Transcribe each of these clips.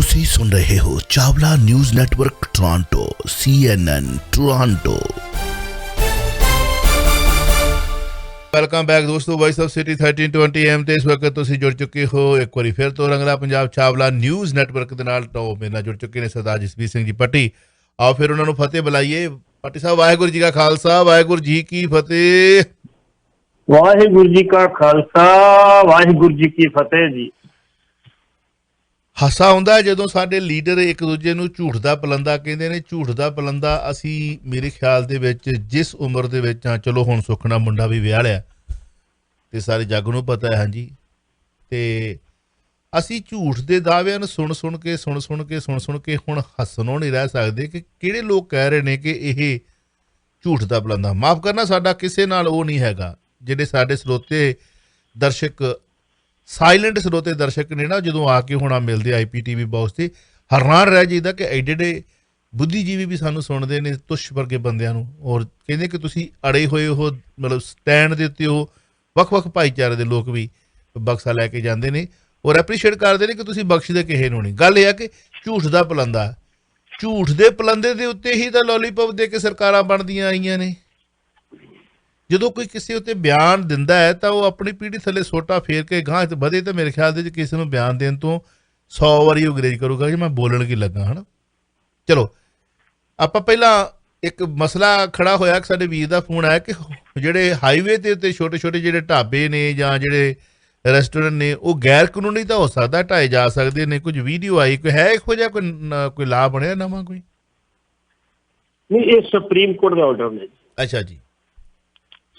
ਤੁਸੀਂ ਸੁਣ ਰਹੇ ਹੋ Chawla news network Toronto CNN Toronto. Welcome back ਦੋਸਤੋ, ਵੌਇਸ ਆਫ ਸਿਟੀ 1320 AM ਤੇ ਇਸ ਵਕਤ ਤੁਸੀਂ ਜੁੜ ਚੁੱਕੇ ਹੋ ਇੱਕ ਵਾਰੀ ਫਿਰ ਤੋਂ ਰੰਗਲਾ ਪੰਜਾਬ ਚਾਵਲਾ ਨਿਊਜ਼ ਨੈਟਵਰਕ ਦੇ ਨਾਲ। ਤੋਂ ਮੇਰੇ ਨਾਲ ਜੁੜ ਚੁੱਕੇ ਨੇ ਸਰਦਾਰ ਜਸਵੀਰ ਸਿੰਘ ਜੀ ਪੱਟੀ। ਆਓ ਫਿਰ ਉਹਨਾਂ ਨੂੰ ਫਤਿਹ ਬੁਲਾਈਏ। ਪੱਟੀ ਸਾਹਿਬ, ਵਾਹਿਗੁਰੂ ਜੀ ਕਾ ਖਾਲਸਾ, ਵਾਹਿਗੁਰੂ ਜੀ ਕੀ ਫਤਿਹ। ਵਾਹਿਗੁਰੂ ਜੀ ਕਾ ਖਾਲਸਾ, ਵਾਹਿਗੁਰੂ ਜੀ ਕੀ ਫਤਿਹ ਜੀ। ਹਾਸਾ ਆਉਂਦਾ ਹੈ ਜਦੋਂ ਸਾਡੇ ਲੀਡਰ ਇੱਕ ਦੂਜੇ ਨੂੰ ਝੂਠ ਦਾ ਪਲੰਦਾ ਕਹਿੰਦੇ ਨੇ। ਝੂਠ ਦਾ ਪਲੰਦਾ ਅਸੀਂ ਮੇਰੇ ਖਿਆਲ ਦੇ ਵਿੱਚ ਜਿਸ ਉਮਰ ਦੇ ਵਿੱਚ ਹਾਂ, ਚਲੋ ਹੁਣ ਸੁਖਨਾ ਮੁੰਡਾ ਵੀ ਵਿਆਹ ਲਿਆ ਤੇ ਸਾਰੇ ਜੱਗ ਨੂੰ ਪਤਾ ਹੈ। ਹਾਂਜੀ, ਤੇ ਅਸੀਂ ਝੂਠ ਦੇ ਦਾਅਵਿਆਂ ਨੂੰ ਸੁਣ ਸੁਣ ਕੇ ਹੁਣ ਹੱਸਣੋਂ ਨਹੀਂ ਰਹਿ ਸਕਦੇ ਕਿ ਕਿਹੜੇ ਲੋਕ ਕਹਿ ਰਹੇ ਨੇ ਕਿ ਇਹ ਝੂਠ ਦਾ ਪਲੰਦਾ। ਮਾਫ਼ ਕਰਨਾ, ਸਾਡਾ ਕਿਸੇ ਨਾਲ ਉਹ ਨਹੀਂ ਹੈਗਾ। ਜਿਹੜੇ ਸਾਡੇ ਸਰੋਤੇ ਦਰਸ਼ਕ ਸਾਇਲੈਂਟ ਸਰੋਤੇ ਦਰਸ਼ਕ ਨੇ ਨਾ, ਜਦੋਂ ਆ ਕੇ ਹੁਣ ਮਿਲਦੇ IPTV ਬਾਕਸ 'ਤੇ ਹੈਰਾਨ ਰਹਿ ਜਾਈਦਾ ਕਿ ਐਡੇ ਬੁੱਧੀਜੀਵੀ ਵੀ ਸਾਨੂੰ ਸੁਣਦੇ ਨੇ, ਤੁਸ਼ ਵਰਗੇ ਬੰਦਿਆਂ ਨੂੰ, ਔਰ ਕਹਿੰਦੇ ਕਿ ਤੁਸੀਂ ਅੜੇ ਹੋਏ ਹੋ, ਮਤਲਬ ਸਟੈਂਡ ਦੇ ਉੱਤੇ ਹੋ। ਵੱਖ-ਵੱਖ ਭਾਈਚਾਰੇ ਦੇ ਲੋਕ ਵੀ ਬਕਸਾ ਲੈ ਕੇ ਜਾਂਦੇ ਨੇ ਔਰ ਐਪਰੀਸ਼ੀਏਟ ਕਰਦੇ ਨੇ ਕਿ ਤੁਸੀਂ ਬਖਸ਼ਦੇ ਕਿਸੇ ਨੂੰ ਨਹੀਂ। ਗੱਲ ਇਹ ਆ ਕਿ ਝੂਠ ਦਾ ਪਲੰਦਾ, ਝੂਠ ਦੇ ਪਲੰਦੇ ਦੇ ਉੱਤੇ ਹੀ ਤਾਂ ਲੋਲੀਪੌਪ ਦੇ ਕੇ ਸਰਕਾਰਾਂ ਬਣਦੀਆਂ ਆਈਆਂ ਨੇ। ਜਦੋਂ ਕੋਈ ਕਿਸੇ ਉੱਤੇ ਬਿਆਨ ਦਿੰਦਾ ਹੈ ਤਾਂ ਉਹ ਆਪਣੀ ਪੀੜ੍ਹੀ ਥੱਲੇ ਸੋਟਾ ਫੇਰ ਕੇ ਗਾਂਹ ਵਧੇ। ਤਾਂ ਮੇਰੇ ਖਿਆਲ ਦੇ ਵਿੱਚ ਕਿਸੇ ਨੂੰ ਬਿਆਨ ਦੇਣ ਤੋਂ 100 ਵਾਰੀ ਉਹ ਅੰਗਰੇਜ਼ ਕਰੂਗਾ ਕਿ ਮੈਂ ਬੋਲਣ ਕੀ ਲੱਗਾ। ਹੈ ਨਾ, ਚਲੋ ਆਪਾਂ ਪਹਿਲਾਂ ਇੱਕ ਮਸਲਾ ਖੜਾ ਹੋਇਆ ਕਿ ਸਾਡੇ ਵੀਰ ਦਾ ਫੋਨ ਆਇਆ ਕਿ ਜਿਹੜੇ ਹਾਈਵੇ ਦੇ ਉੱਤੇ ਛੋਟੇ ਜਿਹੜੇ ਢਾਬੇ ਨੇ ਜਾਂ ਜਿਹੜੇ ਰੈਸਟੋਰੈਂਟ ਨੇ ਉਹ ਗੈਰ ਕਾਨੂੰਨੀ ਤਾਂ ਹੋ ਸਕਦਾ, ਢਾਏ ਜਾ ਸਕਦੇ ਨੇ। ਕੁਝ ਵੀਡੀਓ ਆਈ, ਕੋਈ ਹੈ ਇਹੋ ਜਿਹਾ ਕੋਈ ਲਾਅ ਬਣਿਆ ਨਵਾਂ ਕੋਈ? ਨਹੀਂ, ਇਹ ਸੁਪਰੀਮ ਕੋਰਟ ਦਾ ਆਰਡਰ ਨੇ। ਅੱਛਾ ਜੀ,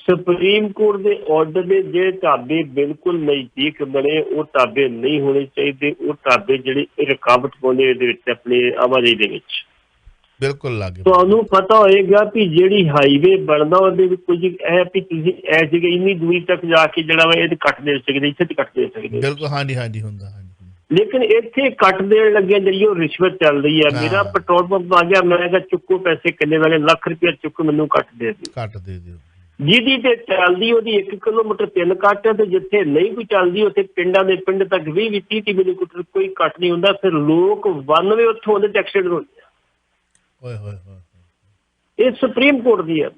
ਸੁਪਰੀਮ ਕੋਰਟ ਦੇ ਆਰਡਰ ਦੇ ਜਿਹੜੇ ਢਾਬੇ ਬਿਲਕੁਲ ਨਜ਼ਦੀਕ ਬਣੇ ਉਹ ਢਾਬੇ ਨਹੀਂ ਹੋਣੇ ਚਾਹੀਦੇ। ਉਹ ਢਾਬੇ ਜਿਹੜੇ ਰੁਕਾਵਟ ਪਾਉਂਦੇ ਇਹਦੇ ਵਿੱਚ ਆਪਣੀ ਆਵਾਜਾਈ ਦੇ ਵਿੱਚ। ਬਿਲਕੁਲ ਲੱਗੇ। ਤੁਹਾਨੂੰ ਪਤਾ ਹੋਏਗਾ ਵੀ ਜਿਹੜੀ ਹਾਈਵੇ ਬਣਦਾ ਉਹਦੇ ਵਿੱਚ ਕੁਝ ਇਹ ਵੀ ਤੁਸੀਂ ਇਹ ਜਗ੍ਹਾ ਇੰਨੀ ਦੂਰੀ ਤੱਕ ਜਾ ਕੇ ਜਿਹੜਾ ਵਾ ਇਹ ਕੱਟ ਦੇ ਸਕਦੇ, ਇੱਥੇ ਤੇ ਕੱਟ ਦੇ ਸਕਦੇ। ਬਿਲਕੁਲ, ਹਾਂਜੀ ਹੁੰਦਾ। ਲੇਕਿਨ ਇੱਥੇ ਕੱਟ ਦੇਣ ਲੱਗਿਆ ਜਿਹੜੀ ਉਹ ਰਿਸ਼ਵਤ ਚੱਲ ਰਹੀ ਹੈ। ਮੇਰਾ ਪੈਟਰੋਲ ਪੰਪ ਆ ਗਿਆ, ਮੈਂ ਕਿਹਾ ਚੁੱਕੋ ਪੈਸੇ, ਕਿੰਨੇ ਵਾਲੇ ਲੱਖ ਰੁਪਇਆ ਚੁੱਕ, ਮੈਨੂੰ ਕੱਟ ਦੇ ਦਿਓ। ਜਿਹਦੀ ਤੇ ਚੱਲਦੀ ਉਹਦੀ 1 ਕਿਲੋਮੀਟਰ 3 ਕੱਟ, ਤੇ ਜਿੱਥੇ ਨਹੀਂ ਕੋਈ ਚੱਲਦੀ ਉੱਥੇ ਪਿੰਡਾਂ ਦੇ ਪਿੰਡ ਤੱਕ 20-30 ਕਿਲੋਮੀਟਰ ਕੋਈ ਕੱਟ ਨਹੀਂ ਹੁੰਦਾ। ਫਿਰ ਲੋਕ 92 ਉੱਥੋਂ ਉਹਦੇ ਐਕਸੀਡੈਂਟ ਹੁੰਦੇ ਆ। ਇਹ ਸੁਪਰੀਮ ਕੋਰਟ ਦੀ ਹੈ।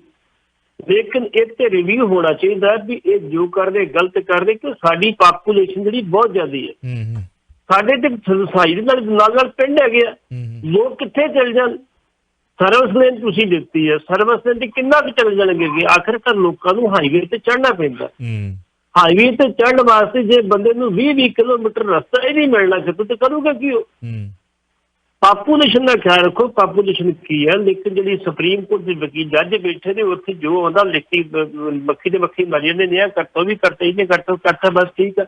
ਲੇਕਿਨ ਇਹ ਤੇ ਰਿਵਿਊ ਹੋਣਾ ਚਾਹੀਦਾ ਵੀ ਇਹ ਜੋ ਕਰਦੇ ਗਲਤ ਕਰਦੇ, ਕਿ ਸਾਡੀ ਪਾਪੂਲੇਸ਼ਨ ਜਿਹੜੀ ਬਹੁਤ ਜ਼ਿਆਦਾ ਹੈ। ਸਾਡੇ ਤੇ ਸੁਸਾਇਟੀ ਦੇ ਨਾਲ ਪਿੰਡ ਹੈਗੇ ਆ, ਲੋਕ ਕਿੱਥੇ ਚਲ ਜਾਣ? ਸਰਵਿਸ ਲੇਨ ਤੁਸੀਂ ਦਿੱਤੀ ਹੈ, ਸਰਵਿਸ ਲੇਨ ਤੇ ਕਿੰਨਾ ਕੁ ਚੱਲ ਜਾਣਗੇ? ਆਖਿਰਕਾਰ ਲੋਕਾਂ ਨੂੰ ਹਾਈਵੇ ਤੇ ਚੜ੍ਹਨਾ ਪੈਂਦਾ। ਹਾਈਵੇ ਤੇ ਚੜ੍ਹਨ ਵਾਸਤੇ ਜੇ ਬੰਦੇ ਨੂੰ 20 ਕਿਲੋਮੀਟਰ ਰਸਤਾ ਹੀ ਨਹੀਂ ਮਿਲਣਾ ਕਿਤੇ, ਤੇ ਕਰੂਗਾ ਕੀ ਉਹ? ਪਾਪੂਲੇਸ਼ਨ ਦਾ ਖਿਆਲ ਰੱਖੋ, ਪਾਪੂਲੇਸ਼ਨ ਕੀ ਹੈ। ਲੇਕਿਨ ਜਿਹੜੀ ਸੁਪਰੀਮ ਕੋਰਟ ਦੇ ਵਕੀਲ ਜੱਜ ਬੈਠੇ ਨੇ ਉੱਥੇ ਜੋ ਆਉਂਦਾ ਲਿਖਤੀ ਮੱਖੀ ਦੇ ਮੱਖੀ ਮਾਰੀ ਜਾਂਦੇ ਨੇ, ਕਰਤੋ ਵੀ ਕਰਤਾ, ਇਹਨੇ ਕਰਤਾ ਬਸ ਠੀਕ ਆ।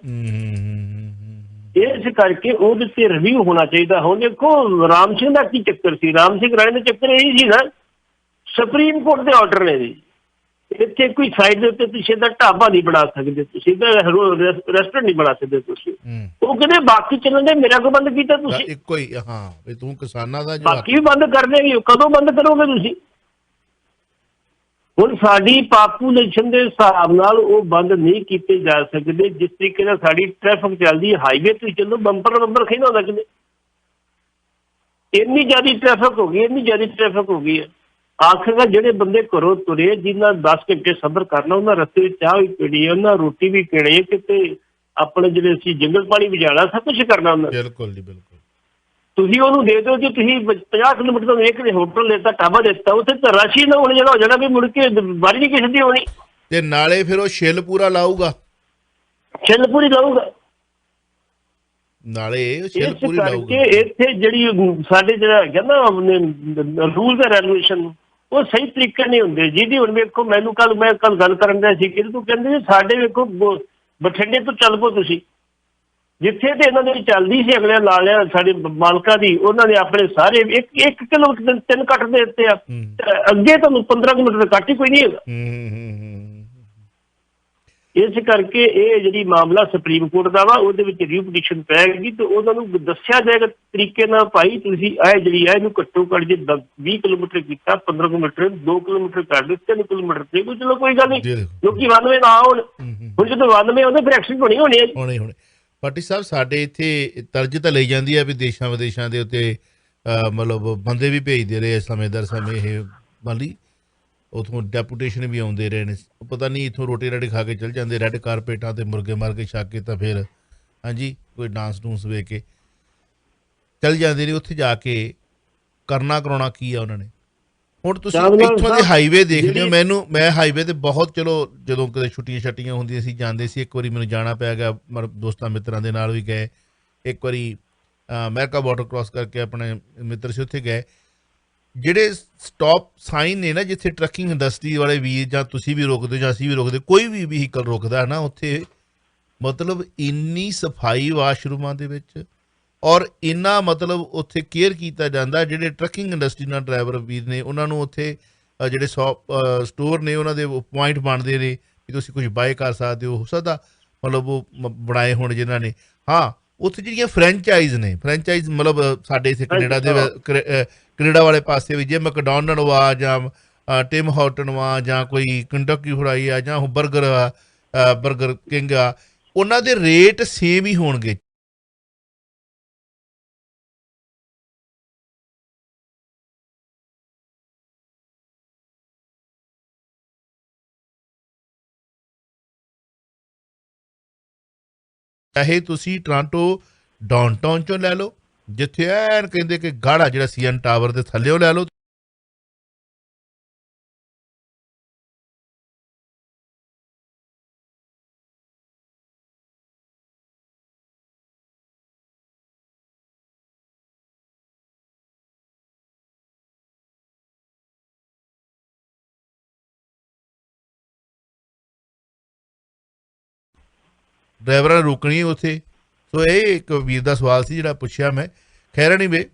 ਇਸ ਕਰਕੇ ਉਹਦੇ ਤੇ ਰਿਵਿਊ ਹੋਣਾ ਚਾਹੀਦਾ। ਹੁਣ ਦੇਖੋ, ਰਾਮ ਸਿੰਘ ਦਾ ਕੀ ਚੱਕਰ ਸੀ? ਰਾਮ ਸਿੰਘ ਰਾਣੇ ਦਾ ਚੱਕਰ ਇਹੀ ਸੀ ਨਾ, ਸੁਪਰੀਮ ਕੋਰਟ ਦੇ ਆਰਡਰ ਨੇ ਜੀ। ਇੱਥੇ ਕੋਈ ਸਾਈਡ ਦੇ ਉੱਤੇ ਤੁਸੀਂ ਇਹਦਾ ਢਾਬਾ ਨਹੀਂ ਬਣਾ ਸਕਦੇ, ਤੁਸੀਂ ਇਹਦਾ ਰੈਸਟੋਰੈਂਟ ਨਹੀਂ ਬਣਾ ਸਕਦੇ। ਤੁਸੀਂ ਉਹ ਕਹਿੰਦੇ ਬਾਕੀ ਚੱਲਣ ਦੇ, ਮੇਰਾ ਕੋ ਬੰਦ ਕੀਤਾ ਤੁਸੀਂ? ਇੱਕੋ ਹੀ, ਹਾਂ, ਤੂੰ ਕਿਸਾਨਾਂ ਦਾ ਬਾਕੀ ਵੀ ਬੰਦ ਕਰ ਦੇਗੀ। ਕਦੋਂ ਬੰਦ ਕਰੋਗੇ ਤੁਸੀਂ? ਹੁਣ ਸਾਡੀ ਪਾਪੂਲੇਸ਼ਨ ਦੇ ਹਿਸਾਬ ਨਾਲ ਉਹ ਬੰਦ ਨਹੀਂ ਕੀਤੇ ਜਾ ਸਕਦੇ। ਜਿਸ ਤਰੀਕੇ ਨਾਲ ਸਾਡੀ ਟ੍ਰੈਫਿਕ ਚੱਲਦੀ ਹੈ, ਹਾਈਵੇ ਤੁਸੀਂ ਚੱਲੋ, ਬੰਪਰ ਖਿੰਦਾ ਹੁੰਦਾ ਕਿਤੇ। ਇੰਨੀ ਜ਼ਿਆਦਾ ਟ੍ਰੈਫਿਕ ਹੋ ਗਈ ਹੈ। ਆਖਿਰਕਾਰ ਜਿਹੜੇ ਬੰਦੇ ਘਰੋਂ ਤੁਰੇ, ਜਿਨ੍ਹਾਂ 10 ਘੰਟੇ ਸਫ਼ਰ ਕਰਨਾ, ਉਹਨਾਂ ਰਸਤੇ ਵਿੱਚ ਚਾਹ ਵੀ ਪੀਣੀ ਹੈ, ਉਹਨਾਂ ਰੋਟੀ ਵੀ ਪੀਣੀ ਹੈ, ਕਿਤੇ ਆਪਣੇ ਜਿਹੜੇ ਅਸੀਂ ਜੰਗਲ ਪਾਣੀ ਵੀ ਜਾਣਾ, ਸਭ ਕੁਛ ਕਰਨਾ ਹੁੰਦਾ। ਬਿਲਕੁਲ ਜੀ, ਬਿਲਕੁਲ। ਤੁਸੀਂ ਉਹਨੂੰ ਦੇ ਦਿਓ, ਜੇ ਤੁਸੀਂ 50 ਕਿਲੋਮੀਟਰ ਤੋਂ ਇੱਕ ਹੋਟਲ ਲੈਤਾ, ਢਾਬਾ ਦਿੱਤਾ, ਉੱਥੇ ਤਾਂ ਰਸ਼ ਹੀ ਨਾ ਹੋਣ ਜਿਹੜਾ ਹੋ ਜਾਣਾ ਵੀ ਮੁੜ ਕੇ ਵਾਰੀ ਨਹੀਂ ਕਿਸੇ ਦੀ ਹੋਣੀ। ਤੇ ਨਾਲੇ ਫਿਰ ਉਹ ਛਿੱਲ ਪੂਰੀ ਲਾਊਗਾ ਨਾਲੇ ਇੱਥੇ ਜਿਹੜੀ ਸਾਡੇ ਜਿਹੜਾ ਹੈਗਾ ਨਾ ਰੂਲਸ ਐਂਡ ਰੈਗੂਲੇਸ਼ਨ, ਉਹ ਸਹੀ ਤਰੀਕੇ ਨਹੀਂ ਹੁੰਦੇ। ਜਿਹਦੀ ਹੁਣ ਵੇਖੋ, ਮੈਂ ਕੱਲ ਗੱਲ ਕਰਨ ਦਾ ਸੀ ਕਿ ਤੂੰ ਕਹਿੰਦੇ ਸਾਡੇ ਵੇਖੋ ਬਠਿੰਡੇ ਤੋਂ ਚੱਲ ਪੋ ਤੁਸੀਂ, ਜਿੱਥੇ ਤੇ ਇਹਨਾਂ ਦੀ ਚੱਲਦੀ ਸੀ ਅਗਲੇ ਲਾ ਲਿਆ ਸਾਡੇ ਮਾਲਕਾਂ ਦੀ, ਉਹਨਾਂ ਨੇ ਆਪਣੇ ਸਾਰੇ 1 ਕਿਲੋਮੀਟਰ 3 ਕੱਟ ਦੇ ਦਿੱਤੇ ਆ। ਅੱਗੇ ਤੁਹਾਨੂੰ 15 ਕਿਲੋਮੀਟਰ ਕੱਟ ਹੀ ਕੋਈ ਨਹੀਂ ਹੈਗਾ। ਇਸ ਕਰਕੇ ਇਹ ਜਿਹੜੀ ਮਾਮਲਾ ਸੁਪਰੀਮ ਕੋਰਟ ਦਾ ਵਾ, ਉਹਦੇ ਵਿੱਚ ਰਿਵਿਊ ਪਟੀਸ਼ਨ ਪੈਗੀ ਤੇ ਉਹਨਾਂ ਨੂੰ ਦੱਸਿਆ ਜਾਏਗਾ ਤਰੀਕੇ ਨਾਲ, ਭਾਈ ਤੁਸੀਂ ਇਹ ਜਿਹੜੀ ਹੈ ਇਹਨੂੰ ਘੱਟੋ ਘੱਟ ਜੇ 20 ਕਿਲੋਮੀਟਰ ਕੀਤਾ, 15 ਕਿਲੋਮੀਟਰ 2 ਕਿਲੋਮੀਟਰ ਕਰ ਦਿਓ, 3 ਕਿਲੋਮੀਟਰ ਤੇ ਚਲੋ ਕੋਈ ਗੱਲ ਨਹੀਂ, ਲੋਕੀ 92 ਨਾ ਆਉਣ। ਹੁਣ ਜਦੋਂ 92 ਆਉਂਦੇ ਫਿਰ ਐਕਸੀਡੈਂਟ ਹੋਣੀ ਹੈ। ਪਾਟੀ ਸਾਹਿਬ ਸਾਡੇ ਇੱਥੇ ਤਰਜ ਤਾਂ ਲਈ ਜਾਂਦੀ ਹੈ ਵੀ ਦੇਸ਼ਾਂ ਵਿਦੇਸ਼ਾਂ ਦੇ ਉੱਤੇ ਮਤਲਬ ਬੰਦੇ ਵੀ ਭੇਜਦੇ ਰਹੇ ਸਮੇਂ ਦਰ ਸਮੇਂ ਇਹ ਮੰਨ ਲਈ ਉੱਥੋਂ ਡੈਪੂਟੇਸ਼ਨ ਵੀ ਆਉਂਦੇ ਰਹੇ ਨੇ ਪਤਾ ਨਹੀਂ ਇੱਥੋਂ ਰੋਟੀ ਰਾਟੀ ਖਾ ਕੇ ਚਲ ਜਾਂਦੇ ਰੈੱਡ ਕਾਰਪੇਟਾਂ 'ਤੇ ਮੁਰਗੇ ਮਾਰ ਕੇ ਛੱਕ ਕੇ ਤਾਂ ਫਿਰ ਹਾਂਜੀ ਕੋਈ ਡਾਂਸ ਡੂੰਸ ਵੇਖ ਕੇ ਚਲ ਜਾਂਦੇ ਨੇ ਉੱਥੇ ਜਾ ਕੇ ਕਰਨਾ ਕਰਾਉਣਾ ਕੀ ਆ ਉਹਨਾਂ ਨੇ ਹੁਣ ਤੁਸੀਂ ਇੱਥੋਂ ਦੇ ਹਾਈਵੇ ਦੇਖਦੇ ਹੋ ਮੈਂ ਹਾਈਵੇ ਤੇ ਬਹੁਤ ਚਲੋ ਜਦੋਂ ਕਦੇ ਛੁੱਟੀਆਂ ਹੁੰਦੀਆਂ ਸੀ ਜਾਂਦੇ ਸੀ ਇੱਕ ਵਾਰੀ ਮੈਨੂੰ ਜਾਣਾ ਪੈ ਗਿਆ ਦੋਸਤਾਂ ਮਿੱਤਰਾਂ ਦੇ ਨਾਲ ਵੀ ਗਏ ਇੱਕ ਵਾਰੀ ਅਮਰੀਕਾ ਬਾਰਡਰ ਕ੍ਰਾਸ ਕਰਕੇ ਆਪਣੇ ਮਿੱਤਰ ਸੀ ਉੱਥੇ ਗਏ ਜਿਹੜੇ ਸਟਾਪ ਸਾਈਨ ਨੇ ਨਾ ਜਿੱਥੇ ਟਰੱਕਿੰਗ ਇੰਡਸਟਰੀ ਵਾਲੇ ਵੀਰ ਜਾਂ ਤੁਸੀਂ ਵੀ ਰੋਕਦੇ ਜਾਂ ਅਸੀਂ ਵੀ ਰੋਕਦੇ ਕੋਈ ਵੀ ਵਹੀਕਲ ਰੁਕਦਾ ਨਾ ਉੱਥੇ ਮਤਲਬ ਇੰਨੀ ਸਫਾਈ ਵਾਸ਼ਰੂਮਾਂ ਦੇ ਵਿੱਚ ਔਰ ਇੰਨਾ ਮਤਲਬ ਉੱਥੇ ਕੇਅਰ ਕੀਤਾ ਜਾਂਦਾ ਜਿਹੜੇ ਟਰੱਕਿੰਗ ਇੰਡਸਟਰੀ ਨਾਲ ਡਰਾਈਵਰ ਵੀਰ ਨੇ ਉਹਨਾਂ ਨੂੰ ਉੱਥੇ ਜਿਹੜੇ ਸਟੋਰ ਨੇ ਉਹਨਾਂ ਦੇ ਪੁਆਇੰਟ ਬਣਦੇ ਨੇ ਕਿ ਤੁਸੀਂ ਕੁਝ ਬਾਏ ਕਰ ਸਕਦੇ ਹੋ ਸਕਦਾ ਮਤਲਬ ਉਹ ਬਣਾਏ ਹੋਣ ਜਿਨ੍ਹਾਂ ਨੇ ਹਾਂ ਉੱਥੇ ਜਿਹੜੀਆਂ ਫਰੈਂਚਾਈਜ਼ ਮਤਲਬ ਸਾਡੇ ਇੱਥੇ ਕੈਨੇਡਾ ਵਾਲੇ ਪਾਸੇ ਵੀ ਜੇ ਮੈਕਡੋਨਲਡ ਵਾ ਜਾਂ ਟਿਮ ਹਾਰਟਨ ਵਾ ਜਾਂ ਕੋਈ ਕੰਟਕੀ ਫਰਾਈ ਆ ਜਾਂ ਬਰਗਰ ਕਿੰਗ ਆ ਉਹਨਾਂ ਦੇ ਰੇਟ ਸੇਮ ਹੀ ਹੋਣਗੇ ਚਾਹੇ ਤੁਸੀਂ ਟੋਰਾਂਟੋ ਡਾਊਨਟਾਊਨ ਚੋਂ ਲੈ ਲਓ ਜਿੱਥੇ ਐਨ ਕਹਿੰਦੇ ਕਿ ਗਾੜਾ ਜਿਹੜਾ CN ਟਾਵਰ ਦੇ ਥੱਲੇੋਂ ਲੈ ਲਓ ਡਰਾਈਵਰਾਂ ਨੇ ਰੋਕਣੀ ਉੱਥੇ ਸੋ ਇਹ ਇੱਕ ਵੀਰ ਦਾ ਸਵਾਲ ਸੀ ਜਿਹੜਾ ਪੁੱਛਿਆ ਮੈਂ ਖੈਰ ਨਹੀਂ ਵੇ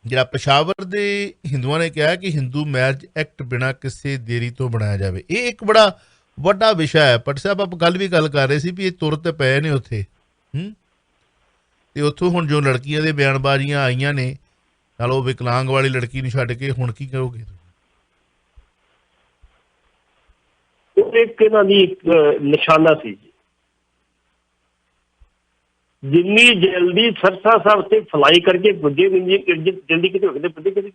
ਜਿਹੜਾ ਪਸ਼ਾਵਰ ਦੇ ਹਿੰਦੂਆਂ ਨੇ ਕਿਹਾ ਕਿ ਹਿੰਦੂ ਮੈਰਿਜ ਐਕਟ ਬਿਨਾਂ ਕਿਸੇ ਦੇਰੀ ਤੋਂ ਬਣਾਇਆ ਜਾਵੇ ਇਹ ਇੱਕ ਬੜਾ ਵੱਡਾ ਵਿਸ਼ਾ ਹੈ ਪਟ ਸਾਹਿਬ ਆਪਾਂ ਗੱਲ ਕਰ ਰਹੇ ਸੀ ਵੀ ਇਹ ਤੁਰਤ ਪਏ ਨੇ ਉੱਥੇ ਤੇ ਉੱਥੋਂ ਹੁਣ ਜੋ ਲੜਕੀਆਂ ਦੇ ਬਿਆਨਬਾਜ਼ੀਆਂ ਆਈਆਂ ਨੇ ਨਾਲ ਉਹ ਵਿਕਲਾਂਗ ਵਾਲੀ ਲੜਕੀ ਨੂੰ ਛੱਡ ਕੇ ਹੁਣ ਕੀ ਕਰੋਗੇ ਇੱਕ ਇਹਨਾਂ ਦੀ ਇੱਕ ਨਿਸ਼ਾਨਾ ਸੀ ਜਿੰਨੀ ਜਲਦੀ ਸਰਸਾ ਸਾਹਿਬ ਤੇ ਫਲਾਈ ਕਰਕੇ ਪੁੱਜੇ ਜਲਦੀ ਕਿਤੇ ਹੋ ਗਏ ਪੁੱਜੇ ਕਿਤੇ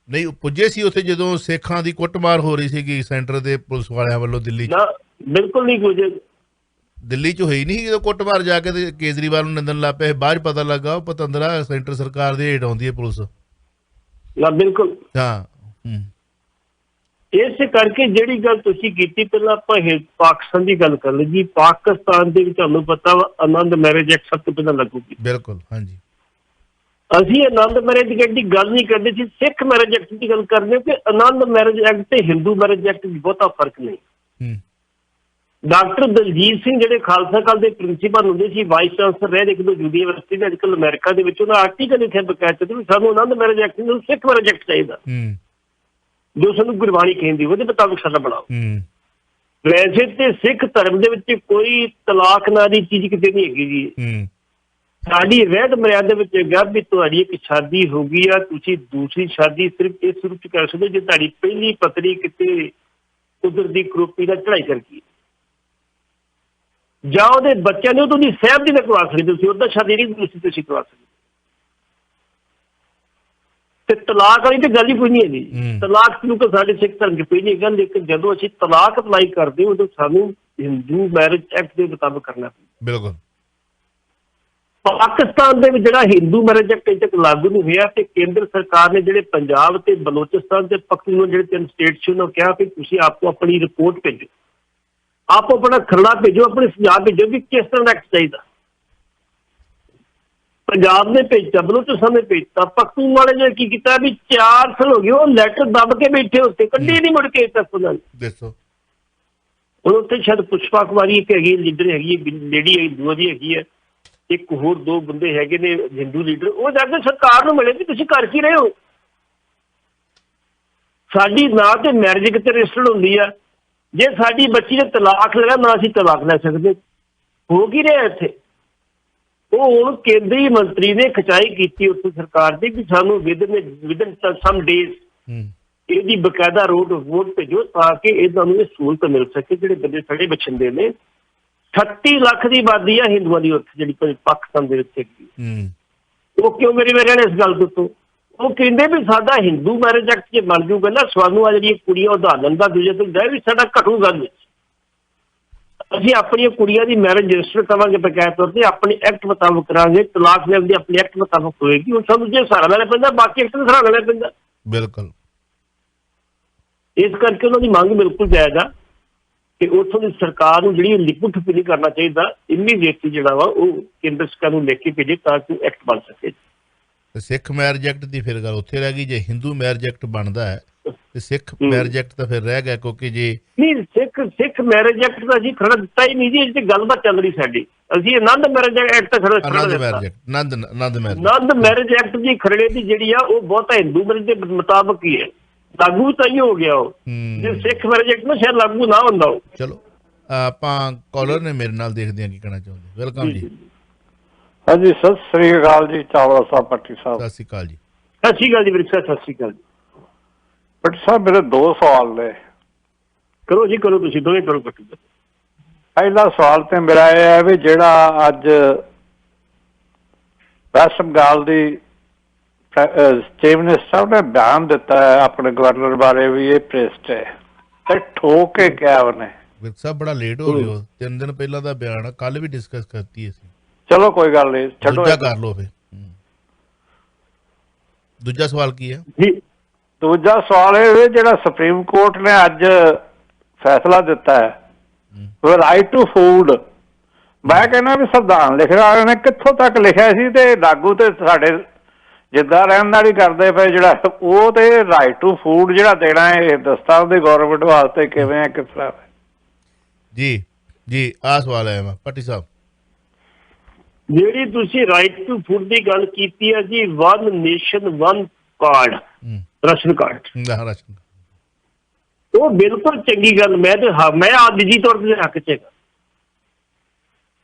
ਨਹੀਂ ਪੁੱਜੇ ਸੀ ਉੱਥੇ ਜਦੋਂ ਸਿੱਖਾਂ ਦੀ ਕੁੱਟਮਾਰ ਹੋ ਰਹੀ ਸੀਗੀ ਸੈਂਟਰ ਦੇ ਪੁਲਿਸ ਵਾਲਿਆਂ ਵੱਲੋਂ ਦਿੱਲੀ 'ਚ ਬਿਲਕੁਲ ਨਹੀਂ ਪੁੱਜੇ ਦਿੱਲੀ 'ਚ ਹੋਈ ਨਹੀਂ ਜਦੋਂ ਕੁੱਟਮਾਰ ਜਾ ਕੇ ਤੇ ਕੇਜਰੀਵਾਲ ਨੂੰ ਨਿੰਦਣ ਲੱਗ ਪਿਆ ਬਾਅਦ ਪਤਾ ਲੱਗਾ ਉਹ ਪਤੰਦਰਾ ਸੈਂਟਰ ਸਰਕਾਰ ਦੇ ਹੇਠ ਆਉਂਦੀ ਹੈ ਪੁਲਿਸ ਬਿਲਕੁਲ ਹਾਂ ਇਸੇ ਕਰਕੇ ਜਿਹੜੀ ਗੱਲ ਤੁਸੀਂ ਕੀਤੀ ਪਹਿਲਾਂ ਆਪਾਂ ਪਾਕਿਸਤਾਨ ਦੀ ਗੱਲ ਕਰ ਲਈ ਜੀ ਪਾਕਿਸਤਾਨ ਦੇ ਵਿੱਚ ਤੁਹਾਨੂੰ ਪਤਾ ਵਾ ਆਨੰਦ ਮੈਰਿਜ ਐਕਟ ਸਭ ਤੋਂ ਪਹਿਲਾਂ ਲਾਗੂ ਕੀਤਾ ਬਿਲਕੁਲ ਹਾਂਜੀ ਅਸੀਂ ਆਨੰਦ ਮੈਰਿਜ ਐਕਟ ਦੀ ਗੱਲ ਨਹੀਂ ਕਰਦੇ ਸੀ ਸਿੱਖ ਮੈਰਿਜ ਐਕਟ ਦੀ ਗੱਲ ਕਰਦੇ ਹਾਂ ਕਿ ਆਨੰਦ ਮੈਰਿਜ ਐਕਟ ਤੇ ਹਿੰਦੂ ਮੈਰਿਜ ਐਕਟ ਵਿੱਚ ਬਹੁਤਾ ਫਰਕ ਨਹੀਂ ਡਾਕਟਰ ਦਲਜੀਤ ਸਿੰਘ ਜਿਹੜੇ ਖਾਲਸਾ ਕਾਲਜ ਦੇ ਪ੍ਰਿੰਸੀਪਲ ਹੁੰਦੇ ਸੀ ਵਾਈਸ ਚਾਂਸਲਰ ਰਹੇ ਇੱਕ ਦੋ ਯੂਨੀਵਰਸਿਟੀ ਦੇ ਅੱਜਕੱਲ ਅਮਰੀਕਾ ਦੇ ਵਿੱਚ ਉਹਨਾਂ ਆਰਟੀਕਲ ਲਿਖਿਆ ਬਕਾਇਦਾ ਵੀ ਸਾਨੂੰ ਆਨੰਦ ਮੈਰਿਜ ਐਕਟ ਨੂੰ ਸਿੱਖ ਮੈਰਿਜ ਐਕਟ ਚਾਹੀਦਾ ਜੋ ਸਾਨੂੰ ਗੁਰਬਾਣੀ ਕਹਿੰਦੀ ਉਹਦੇ ਮੁਤਾਬਿਕ ਸਾਡਾ ਬਣਾਓ ਵੈਸੇ ਤੇ ਸਿੱਖ ਧਰਮ ਦੇ ਵਿੱਚ ਕੋਈ ਤਲਾਕ ਨਾਂ ਦੀ ਚੀਜ਼ ਕਿਤੇ ਨਹੀਂ ਹੈਗੀ ਜੀ ਸਾਡੀ ਰਹਿਤ ਮਰਿਆਦਾ ਵਿੱਚ ਹੈਗਾ ਵੀ ਤੁਹਾਡੀ ਇੱਕ ਸ਼ਾਦੀ ਹੋ ਗਈ ਆ ਤੁਸੀਂ ਦੂਸਰੀ ਸ਼ਾਦੀ ਸਿਰਫ ਇਸ ਰੂਪ ਚ ਕਰ ਸਕਦੇ ਜੇ ਤੁਹਾਡੀ ਪਹਿਲੀ ਪਤਨੀ ਕਿਤੇ ਕੁਦਰਤੀ ਕਰੋਪੀ ਦਾ ਚੜਾਈ ਕਰਕੇ ਜਾਂ ਉਹਦੇ ਬੱਚਿਆਂ ਨੂੰ ਤੁਸੀਂ ਸਹਿਮਤੀ ਨਾਲ ਕਰਵਾ ਸਕਦੇ ਤੁਸੀਂ ਉਹਦਾ ਸ਼ਾਦੀ ਨਹੀਂ ਤੁਸੀਂ ਕਰਵਾ ਸਕਦੇ ਤੇ ਤਲਾਕ ਵਾਲੀ ਤੇ ਗੱਲ ਹੀ ਕੋਈ ਨਹੀਂ ਹੈ ਜੀ ਤਲਾਕ ਨੂੰ ਤਾਂ ਸਾਡੇ ਸਿੱਖ ਧਰਮ 'ਚ ਕੋਈ ਨਹੀਂ ਹੈਗਾ ਲੇਕਿਨ ਜਦੋਂ ਅਸੀਂ ਤਲਾਕ ਅਪਲਾਈ ਕਰਦੇ ਉਦੋਂ ਸਾਨੂੰ ਹਿੰਦੂ ਮੈਰਿਜ ਐਕਟ ਦੇ ਮੁਤਾਬਕ ਕਰਨਾ ਪੈਂਦਾ ਬਿਲਕੁਲ ਪਾਕਿਸਤਾਨ ਦੇ ਵਿੱਚ ਜਿਹੜਾ ਹਿੰਦੂ ਮੈਰਿਜ ਐਕਟ ਅਜੇ ਤੱਕ ਲਾਗੂ ਨਹੀਂ ਹੋਇਆ ਤੇ ਕੇਂਦਰ ਸਰਕਾਰ ਨੇ ਜਿਹੜੇ ਪੰਜਾਬ ਤੇ ਬਲੋਚਿਸਤਾਨ ਤੇ ਪਖਤੂਨਖਵਾ ਜਿਹੜੇ 3 ਸਟੇਟ ਸੀ ਉਹਨਾਂ ਕਿਹਾ ਕਿ ਤੁਸੀਂ ਆਪਕੋ ਆਪਣੀ ਰਿਪੋਰਟ ਭੇਜੋ ਆਪ ਆਪਣਾ ਖਰੜਾ ਭੇਜੋ ਆਪਣੇ ਸੁਝਾਅ ਭੇਜੋ ਵੀ ਕਿਸ ਤਰ੍ਹਾਂ ਦਾ ਐਕਟ ਚਾਹੀਦਾ ਪੰਜਾਬ ਨੇ ਭੇਜਤਾ ਬਲੋਚਿਸਤਾਨ ਨੇ ਭੇਜਤਾ ਪਖਤੂਨ ਵਾਲੇ ਨੇ ਕੀ ਕੀਤਾ ਵੀ 4 ਸਾਲ ਹੋ ਗਏ ਉਹ ਲੈਟਰ ਦੱਬ ਕੇ ਬੈਠੇ ਉੱਤੇ ਕੱਢੀ ਨਹੀਂ ਮੁੜ ਕੇ ਤੱਕ ਉਹਨਾਂ ਨੇ ਦੱਸੋ ਹੁਣ ਉੱਥੇ ਸ਼ਾਇਦ ਪੁਸ਼ਪਾ ਕੁਮਾਰੀ ਇੱਕ ਹੈਗੀ ਲੀਡਰ ਹੈਗੀ ਲੇਡੀ ਹੈਗੀ ਦੂਆ ਦੀ ਹੈਗੀ ਹੈ ਇੱਕ ਹੋਰ 2 ਬੰਦੇ ਹੈਗੇ ਨੇ ਹਿੰਦੂ ਲੀਡਰ ਉਹ ਜਾ ਕੇ ਸਰਕਾਰ ਨੂੰ ਮਿਲੇ ਵੀ ਤੁਸੀਂ ਕਰ ਕੀ ਰਹੇ ਹੋ ਸਾਡੀ ਨਾ ਤੇ ਮੈਰਿਜ ਕਿਤੇ ਰਜਿਸਟਰਡ ਹੁੰਦੀ ਆ ਜੇ ਸਾਡੀ ਬੱਚੀ ਨੇ ਤਲਾਕ ਲੈਣਾ ਨਾ ਅਸੀਂ ਤਲਾਕ ਲੈ ਸਕਦੇ ਹੋ ਕੀ ਰਿਹਾ ਇੱਥੇ ਉਹ ਹੁਣ ਕੇਂਦਰੀ ਮੰਤਰੀ ਨੇ ਖਿਚਾਈ ਕੀਤੀ ਉੱਥੇ ਸਰਕਾਰ ਦੀ ਕਿ ਸਾਨੂੰ ਵਿਦਨ ਸਮ ਡੇਜ਼ ਇਹਦੀ ਬਕਾਇਦਾ ਵੋਟ ਭੇਜੋ ਤਾਂ ਕਿ ਇਹਨਾਂ ਨੂੰ ਇਹ ਸਹੂਲਤ ਮਿਲ ਸਕੇ ਜਿਹੜੇ ਬੰਦੇ ਸਾਡੇ ਬਛਿੰਦੇ ਨੇ 38 ਲੱਖ ਦੀ ਆਬਾਦੀ ਆ ਹਿੰਦੂਆਂ ਦੀ ਉੱਥੇ ਜਿਹੜੀ ਪਾਕਿਸਤਾਨ ਦੇ ਵਿੱਚ ਹੈਗੀ। ਉਹ ਕਿਉਂ ਮੇਰੇ ਰਹਿਣ ਇਸ ਗੱਲ ਤੋਂ? ਉਹ ਕਹਿੰਦੇ ਵੀ ਸਾਡਾ ਹਿੰਦੂ ਮੈਰਿਜ ਐਕਟ ਜੇ ਬਣ ਜੂਗਾ ਨਾ, ਸਾਨੂੰ ਆ ਜਿਹੜੀਆਂ ਕੁੜੀਆਂ ਉਦਾਹਰਨ ਦਾ ਦੂਜੇ ਤੋਂ ਜਾਏ ਵੀ ਸਾਡਾ ਘਟੂਗਾ ਵਿੱਚ। ਅਸੀਂ ਆਪਣੀਆਂ ਕੁੜੀਆਂ ਦੀ ਮੈਰਿਜ ਰਜਿਸਟਰ ਕਰਾਂਗੇ ਬਕਾਇਦਾ ਤੌਰ ਤੇ, ਆਪਣੇ ਐਕਟ ਮੁਤਾਬਕ ਕਰਾਂਗੇ, ਤਲਾਕ ਲੈਣ ਦੀ ਆਪਣੇ ਐਕਟ ਮੁਤਾਬਕ ਹੋਏਗੀ। ਹੁਣ ਸਾਨੂੰ ਜੇ ਸਹਾਰਾ ਲੈਣਾ ਪੈਂਦਾ, ਬਾਕੀ ਐਕਟ ਨੂੰ ਸਹਾਰਾ ਲੈਣਾ ਪੈਂਦਾ। ਬਿਲਕੁਲ। ਇਸ ਕਰਕੇ ਉਹਨਾਂ ਦੀ ਮੰਗ ਬਿਲਕੁਲ ਜਾਇਜ਼ ਆ ਕਿ ਉੱਥੋਂ ਦੀ ਸਰਕਾਰ ਨੂੰ ਜਿਹੜੀ ਲਿਖਤ ਨਹੀਂ ਕਰਨਾ ਚਾਹੀਦਾ, ਇਮੀਡੀਏਟਲੀ ਜਿਹੜਾ ਵਾ ਉਹ ਕੇਂਦਰ ਸਰਕਾਰ ਨੂੰ ਲਿਖ ਕੇ ਭੇਜੇ ਤਾਂ ਕਿ ਐਕਟ ਬਣ ਸਕੇ। ਤੇ ਸਿੱਖ ਮੈਰਿਜ ਐਕਟ ਦੀ ਫਿਰ ਗੱਲ ਉੱਥੇ ਰਹਿ ਗਈ। ਜੇ ਹਿੰਦੂ ਮੈਰਿਜ ਐਕਟ ਬਣਦਾ ਹੈ ਤੇ ਸਿੱਖ ਮੈਰਿਜ ਐਕਟ ਤਾਂ ਫਿਰ ਰਹਿ ਗਿਆ, ਕਿਉਂਕਿ ਜੇ ਨਹੀਂ ਸਿੱਖ ਮੈਰਿਜ ਐਕਟ ਦਾ ਜੀ ਖੜਾ ਦਿੱਤਾ ਹੀ ਨਹੀਂ ਜੀ। ਇਹ ਗੱਲਬਾਤ ਚੱਲ ਰਹੀ ਸਾਡੀ, ਅਸੀਂ ਆਨੰਦ ਮੈਰਿਜ ਐਕਟ ਤਾਂ ਖੜਾ ਆਨੰਦ ਮੈਰਿਜ ਐਕਟ ਦੀ ਖਰੜੇ ਦੀ ਜਿਹੜੀ ਆ ਉਹ ਬਹੁਤਾ ਹਿੰਦੂ ਮੈਰਿਜ ਦੇ ਮੁਤਾਬਕ ਹੀ ਹੈ, ਲਾਗੂ ਤਾਂ ਹੀ ਹੋ ਗਿਆ ਉਹ। ਜੇ ਸਿੱਖ ਮੈਰਿਜ ਐਕਟ ਨਾ ਸ਼ਾਇਦ ਲਾਗੂ ਨਾ ਹੁੰਦਾ ਉਹ। ਚਲੋ ਆਪਾਂ ਕਾਲਰ ਨੇ ਮੇਰੇ ਨਾਲ, ਦੇਖਦੇ ਹਾਂ ਕੀ ਕਹਿਣਾ ਚਾਹੁੰਦੇ। ਵੈਲਕਮ ਜੀ। ਹਾਂਜੀ, ਸਤਿ ਸ੍ਰੀ ਅਕਾਲ ਜੀ ਚਾਵਲਾ ਸਾਹਿਬ, ਭੱਟੀ ਸਾਹਿਬ। ਸਤਿ ਸ੍ਰੀ ਅਕਾਲ ਜੀ। ਸਤਿ ਸ੍ਰੀ ਅਕਾਲ ਜੀ ਵੀਰ ਸਾਹਿਬ, ਸਤਿ ਸ੍ਰੀ ਅਕਾਲ ਜੀ। ਭੱਟੀ ਸਾਹਿਬ ਮੇਰੇ 2 ਸਵਾਲ ਨੇ। ਕਰੋ ਜੀ ਕਰੋ, ਤੁਸੀਂ ਦੋਵੇਂ ਕਰੋ। ਭੱਟੀ ਸਾਹਿਬ, ਪਹਿਲਾ ਸਵਾਲ ਤੇ ਮੇਰਾ ਇਹ ਹੈ ਵੀ ਜਿਹੜਾ ਅੱਜ ਵੈਸਟ ਬੰਗਾਲ ਦੀ ਚੀਫ ਮਿਨਿਸਟਰ ਨੇ ਬਿਆਨ ਦਿੱਤਾ ਹੈ ਆਪਣੇ ਗਵਰਨਰ ਬਾਰੇ ਵੀ ਇਹ ਭ੍ਰਿਸ਼ਟ ਹੈ, ਤੇ ਠੋਕ ਕੇ ਕਿਹਾ ਉਹਨੇ। ਵੀਰ ਸਾਹਿਬ ਬੜਾ ਲੇਟ ਹੋ ਗਏ, 3 ਦਿਨ ਪਹਿਲਾਂ ਦਾ ਬਿਆਨ, ਕੱਲ ਵੀ ਡਿਸਕਸ ਕਰਤੀ ਅਸੀਂ। ਚਲੋ ਕੋਈ ਗੱਲ ਨਹੀਂ, ਛੱਡੋ, ਦੂਜਾ ਕਰ ਲਓ ਫਿਰ। ਦੂਜਾ ਸਵਾਲ ਕੀ ਹੈ ਜੀ? ਦੂਜਾ ਸਵਾਲ ਇਹ ਜਿਹੜਾ ਸੁਪਰੀਮ ਕੋਰਟ ਨੇ ਅੱਜ ਫੈਸਲਾ ਦਿੱਤਾ ਹੈ ਰਾਈਟ ਟੂ ਫੂਡ, ਮੈਂ ਕਹਿੰਦਾ ਵੀ ਸੰਵਿਧਾਨ ਲਿਖਣ ਵਾਲੇ ਨੇ ਕਿੱਥੋਂ ਤੱਕ ਲਿਖਿਆ ਸੀ ਤੇ ਲਾਗੂ ਤੇ ਸਾਡੇ ਜਿੱਦਾਂ ਰਹਿਣ ਵਾਲੀ ਕਰਦੇ ਪਏ ਜਿਹੜਾ ਉਹ, ਤੇ ਰਾਈਟ ਟੂ ਫੂਡ ਜਿਹੜਾ ਦੇਣਾ ਹੈ ਹਿੰਦੁਸਤਾਨ ਦੀ ਗੌਰਮੈਂਟ ਵਾਸਤੇ ਕਿਵੇਂ ਹੈ, ਕਿਸ ਤਰ੍ਹਾਂ? ਜੀ ਜੀ ਆਹ ਸਵਾਲ ਹੈ ਭੱਟੀ ਸਾਹਿਬ। ਜਿਹੜੀ ਤੁਸੀਂ ਰਾਈਟ ਟੂ ਫੂਡ ਦੀ ਗੱਲ ਕੀਤੀ ਹੈ ਜੀ, 1 ਨੇਸ਼ਨ 1 ਕਾਰਡ, ਰਾਸ਼ਨ ਕਾਰਡ, ਉਹ ਬਿਲਕੁਲ ਚੰਗੀ ਗੱਲ। ਮੈਂ ਆਦਿਜੀ ਤੌਰ ਤੇ ਹੱਕ ਚ ਹੈਗਾ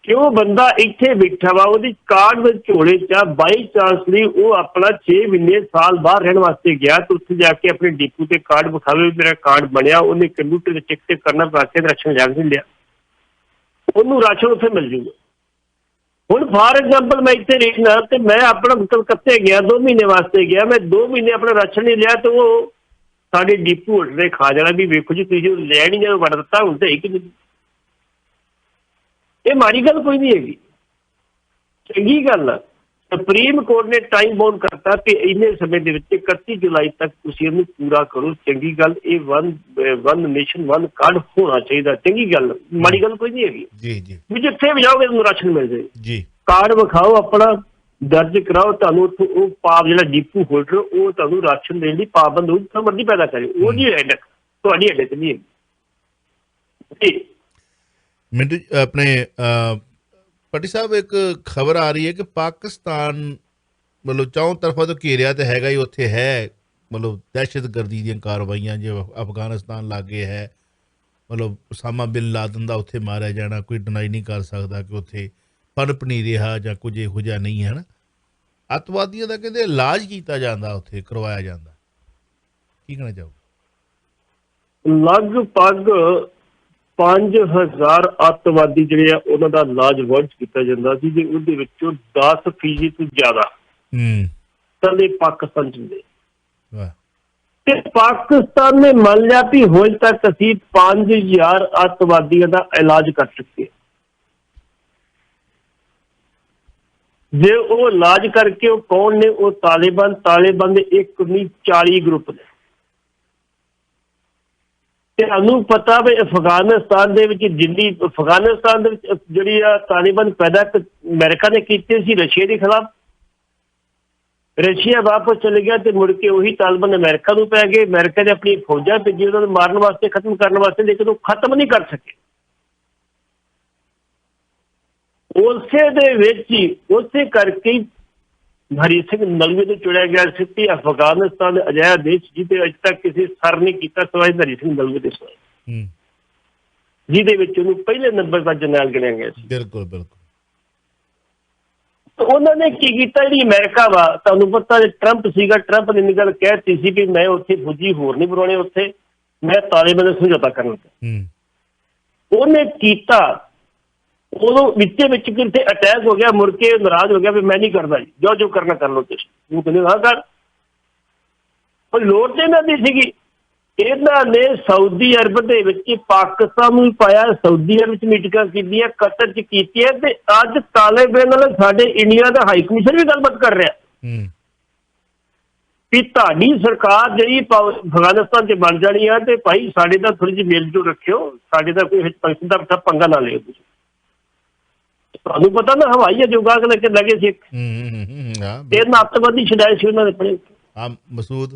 ਕਿ ਉਹ ਬੰਦਾ ਇੱਥੇ ਬੈਠਾ ਵਾ, ਉਹਦੀ ਕਾਰਡ ਵਿੱਚ ਝੋਲੇ ਚ ਬਾਈ ਚਾਂਸ ਲਈ ਉਹ ਆਪਣਾ 6 ਮਹੀਨੇ ਸਾਲ ਬਾਹਰ ਰਹਿਣ ਵਾਸਤੇ ਗਿਆ ਤੇ ਉੱਥੇ ਜਾ ਕੇ ਆਪਣੇ ਡਿਪੂ ਤੇ ਕਾਰਡ ਵਿਖਾਵੇ, ਮੇਰਾ ਕਾਰਡ ਬਣਿਆ। ਉਹਨੇ ਕੰਪਿਊਟਰ ਤੇ ਚੈੱਕ ਤੇ ਕਰਨਾ ਵਾਸਤੇ ਰਾਸ਼ਨ ਜਾ ਕੇ ਲਿਆ, ਉਹਨੂੰ ਰਾਸ਼ਨ ਉੱਥੇ ਮਿਲ ਜੂਗਾ। ਹੁਣ ਫਾਰ ਐਗਜ਼ਾਮਪਲ ਮੈਂ ਇੱਥੇ ਰਹਿਣਾ ਤੇ ਮੈਂ ਆਪਣਾ ਕਲਕੱਤੇ ਗਿਆ, 2 ਮਹੀਨੇ ਵਾਸਤੇ ਗਿਆ, ਮੈਂ 2 ਮਹੀਨੇ ਆਪਣਾ ਰਾਸ਼ਨ ਨਹੀਂ ਲਿਆ ਤੇ ਉਹ ਸਾਡੇ ਡਿਪੂ ਹੋਟਲ ਨੇ ਖਾ ਜਾਣਾ ਵੀ ਵੇਖੋ ਜੀ ਤੁਸੀਂ ਲੈ ਨਹੀਂ ਜਦੋਂ ਵੜ ਦਿੱਤਾ, ਹੁਣ ਤੇ ਕਿ ਇਹ ਮਾੜੀ ਗੱਲ ਕੋਈ ਨਹੀਂ ਹੈਗੀ, ਚੰਗੀ ਗੱਲ ਆ। ਸੁਪਰੀਮ ਕੋਰਟ ਨੇ ਟਾਈਮ ਬਾਉਂਡ ਕਰਤਾ ਤੇ ਇੰਨੇ ਸਮੇਂ ਦੇ ਵਿੱਚ 31 ਜੁਲਾਈ ਤੱਕ ਤੁਸੀਂ ਇਹਨੂੰ ਪੂਰਾ ਕਰੋ, ਚੰਗੀ ਗੱਲ। ਇਹ 1 ਨੇਸ਼ਨ 1 ਕਾਰਡ ਹੋਣਾ ਚਾਹੀਦਾ, ਚੰਗੀ ਗੱਲ, ਮਾੜੀ ਗੱਲ ਕੋਈ ਨਹੀਂ ਹੈਗੀ। ਜੀ ਜੀ, ਵੀ ਜਿੱਥੇ ਵੀ ਜਾਓਗੇ ਤੁਹਾਨੂੰ ਰਾਸ਼ਨ ਮਿਲ ਜਾਏ ਜੀ। ਕਾਰਡ ਵਿਖਾਓ, ਆਪਣਾ ਦਰਜ ਕਰਾਓ, ਤੁਹਾਨੂੰ ਉੱਥੋਂ ਉਹ ਪਾਪ ਜਿਹੜਾ ਡਿਪੂ ਹੋਲਡਰ ਉਹ ਤੁਹਾਨੂੰ ਰਾਸ਼ਨ ਦੇਣ ਦੀ ਪਾਬੰਦ ਹੋਊ, ਜਿੱਥੋਂ ਮਰਜ਼ੀ ਪੈਦਾ ਕਰੇ, ਉਹ ਨਹੀਂ ਹੈਡਕ ਤੁਹਾਡੀ ਹੈਡੇ ਤੇ ਨਹੀਂ ਹੈਗੀ। ਮਿੰਟੂ ਆਪਣੇ ਭੱਟੀ ਸਾਹਿਬ, ਇੱਕ ਖਬਰ ਆ ਰਹੀ ਹੈ ਕਿ ਪਾਕਿਸਤਾਨ ਮਤਲਬ ਚੌਂ ਤਰਫਾ ਤੋਂ ਘੇਰਿਆ ਤੇ ਹੈਗਾ ਹੀ, ਉੱਥੇ ਹੈ ਮਤਲਬ ਦਹਿਸ਼ਤਗਰਦੀ ਦੀਆਂ ਕਾਰਵਾਈਆਂ, ਜੇ ਅਫਗਾਨਿਸਤਾਨ ਲਾਗੇ ਹੈ, ਮਤਲਬ ਉਸਾਮਾ ਬਿਨ ਲਾਦਨ ਦਾ ਉੱਥੇ ਮਾਰਿਆ ਜਾਣਾ, ਕੋਈ ਡਿਨਾਈ ਨਹੀਂ ਕਰ ਸਕਦਾ ਕਿ ਉੱਥੇ ਪਨਪ ਨਹੀਂ ਰਿਹਾ ਜਾਂ ਕੁਝ ਇਹੋ ਜਿਹਾ ਨਹੀਂ ਹੈ ਨਾ। ਅੱਤਵਾਦੀਆਂ ਦਾ ਕਹਿੰਦੇ ਇਲਾਜ ਕੀਤਾ ਜਾਂਦਾ, ਉੱਥੇ ਕਰਵਾਇਆ ਜਾਂਦਾ, ਕੀ ਕਹਿਣਾ ਚਾਹੋ? ਲਗਭਗ 5000 ਅੱਤਵਾਦੀ ਜਿਹੜੇ ਆ ਉਹਨਾਂ ਦਾ ਇਲਾਜ ਵਰਲਡ ਕੀਤਾ ਜਾਂਦਾ ਸੀ, ਜੇ ਉਹਦੇ ਵਿੱਚੋਂ 10% ਤੋਂ ਜ਼ਿਆਦਾ ਥੱਲੇ ਪਾਕਿਸਤਾਨ ਚ ਹੁੰਦੇ। ਤੇ ਪਾਕਿਸਤਾਨ ਨੇ ਮੰਨ ਲਿਆ ਵੀ ਹੁਣ ਤੱਕ ਅਸੀਂ 5000 ਅੱਤਵਾਦੀਆਂ ਦਾ ਇਲਾਜ ਕਰ ਚੁੱਕੇ। ਜੇ ਉਹ ਇਲਾਜ ਕਰਕੇ ਉਹ ਕੌਣ ਨੇ? ਉਹ ਤਾਲਿਬਾਨ ਦੇ 1 ਨਹੀਂ 40 ਗਰੁੱਪ ਨੇ। ਤੁਹਾਨੂੰ ਪਤਾ ਵੀ ਅਫਗਾਨਿਸਤਾਨ ਦੇ ਵਿੱਚ ਅਫਗਾਨਿਸਤਾਨ ਦੇ ਵਿੱਚ ਜਿਹੜੀ ਆ ਤਾਲਿਬਾਨ ਪੈਦਾ ਅਮਰੀਕਾ ਨੇ ਕੀਤੇ ਸੀ ਰਸ਼ੀਆ ਦੇ ਖਿਲਾਫ, ਰਸ਼ੀਆ ਵਾਪਸ ਚਲੇ ਗਿਆ ਤੇ ਮੁੜ ਕੇ ਉਹੀ ਤਾਲਿਬਾਨ ਅਮਰੀਕਾ ਨੂੰ ਪੈ ਗਏ। ਅਮਰੀਕਾ ਨੇ ਆਪਣੀ ਫੌਜਾਂ ਭੇਜੀ ਉਹਨਾਂ ਨੂੰ ਮਾਰਨ ਵਾਸਤੇ, ਖਤਮ ਕਰਨ ਵਾਸਤੇ, ਲੇਕਿਨ ਉਹ ਖਤਮ ਨਹੀਂ ਕਰ ਸਕੇ। ਉਸੇ ਦੇ ਵਿੱਚ ਹੀ ਉਸੇ ਕਰਕੇ ਹਰੀ ਸਿੰਘ ਨਲਵੇ ਨੂੰ ਚੁਣਿਆ ਗਿਆ ਸੀ ਕਿ ਅਫਗਾਨਿਸਤਾਨ ਅਜਿਹਾ ਦੇਸ਼ ਜਿਹਦੇ ਅੱਜ ਤੱਕ ਕਿਸੇ ਸਰ ਨਹੀਂ ਕੀਤਾ ਸਿਵਾਏ ਹਰੀ ਸਿੰਘ ਨਲਵੇ ਦੇ ਸਿਵਾਏ, ਜਿਹਦੇ ਵਿੱਚ ਉਹਨੂੰ ਪਹਿਲੇ ਨੰਬਰ ਦਾ ਜਰਨੈਲ ਗਿਣਿਆ ਗਿਆ ਸੀ। ਬਿਲਕੁਲ ਬਿਲਕੁਲ। ਉਹਨਾਂ ਨੇ ਕੀ ਕੀਤਾ? ਜਿਹੜੀ ਅਮਰੀਕਾ ਵਾ, ਤੁਹਾਨੂੰ ਪਤਾ ਟਰੰਪ ਸੀਗਾ, ਟਰੰਪ ਨੇ ਇਹ ਗੱਲ ਕਹਿ ਦਿੱਤੀ ਸੀ ਕਿ ਮੈਂ ਉੱਥੇ ਫੌਜੀ ਹੋਰ ਨਹੀਂ ਬਣਾਉਣੇ, ਉੱਥੇ ਮੈਂ ਤਾਲਿਬਾਨ ਨਾਲ ਸਮਝੌਤਾ ਕਰਨਾ। ਉਹਨੇ ਕੀਤਾ ਉਦੋਂ ਵਿੱਚ ਕਿਤੇ ਅਟੈਕ ਹੋ ਗਿਆ, ਮੁੜ ਕੇ ਨਾਰਾਜ਼ ਹੋ ਗਿਆ ਵੀ ਮੈਂ ਨਹੀਂ ਕਰਦਾ ਜੀ, ਜੋ ਕਰਨਾ ਕਰ ਲਓ ਤੁਸੀਂ। ਉਹ ਕਹਿੰਦੇ ਹਾਂ ਕਰ, ਪਰ ਲੋੜ ਤੇ ਇਹਨਾਂ ਦੀ ਸੀਗੀ। ਇਹਨਾਂ ਨੇ ਸਾਊਦੀ ਅਰਬ ਦੇ ਵਿੱਚ ਪਾਕਿਸਤਾਨ ਨੂੰ ਪਾਇਆ, ਸਾਊਦੀ ਅਰਬ ਵਿੱਚ ਮੀਟਿੰਗਾਂ ਕੀਤੀਆਂ, ਕਤਰ 'ਚ ਕੀਤੀਆਂ, ਤੇ ਅੱਜ ਤਾਲਿਬਾਨ ਨਾਲ ਸਾਡੇ ਇੰਡੀਆ ਦਾ ਹਾਈ ਕਮਿਸ਼ਨ ਵੀ ਗੱਲਬਾਤ ਕਰ ਰਿਹਾ ਵੀ ਤੁਹਾਡੀ ਸਰਕਾਰ ਜਿਹੜੀ ਅਫਗਾਨਿਸਤਾਨ 'ਚ ਬਣ ਜਾਣੀ ਆ, ਤੇ ਭਾਈ ਸਾਡੇ ਦਾ ਥੋੜ੍ਹੀ ਜਿਹੀ ਮੇਲ ਜੋਲ ਰੱਖਿਓ, ਸਾਡੇ ਦਾ ਕੋਈ ਪਾਕਿਸਤਾਨ ਦਾ ਪੰਗਾ ਨਾ ਲਿਓ ਤੁਸੀਂ। ਤੁਹਾਨੂੰ ਪਤਾ ਨਾ ਹਵਾਈ ਜੋਗਾ ਲੈ ਕੇ ਲੱਗੇ ਸੀ ਇਹਨਾਂ ਅੱਤਵਾਦੀ ਛਡਾਏ ਸੀ ਉਹਨਾਂ ਨੇ ਆਪਣੇ ਮਸੂਦ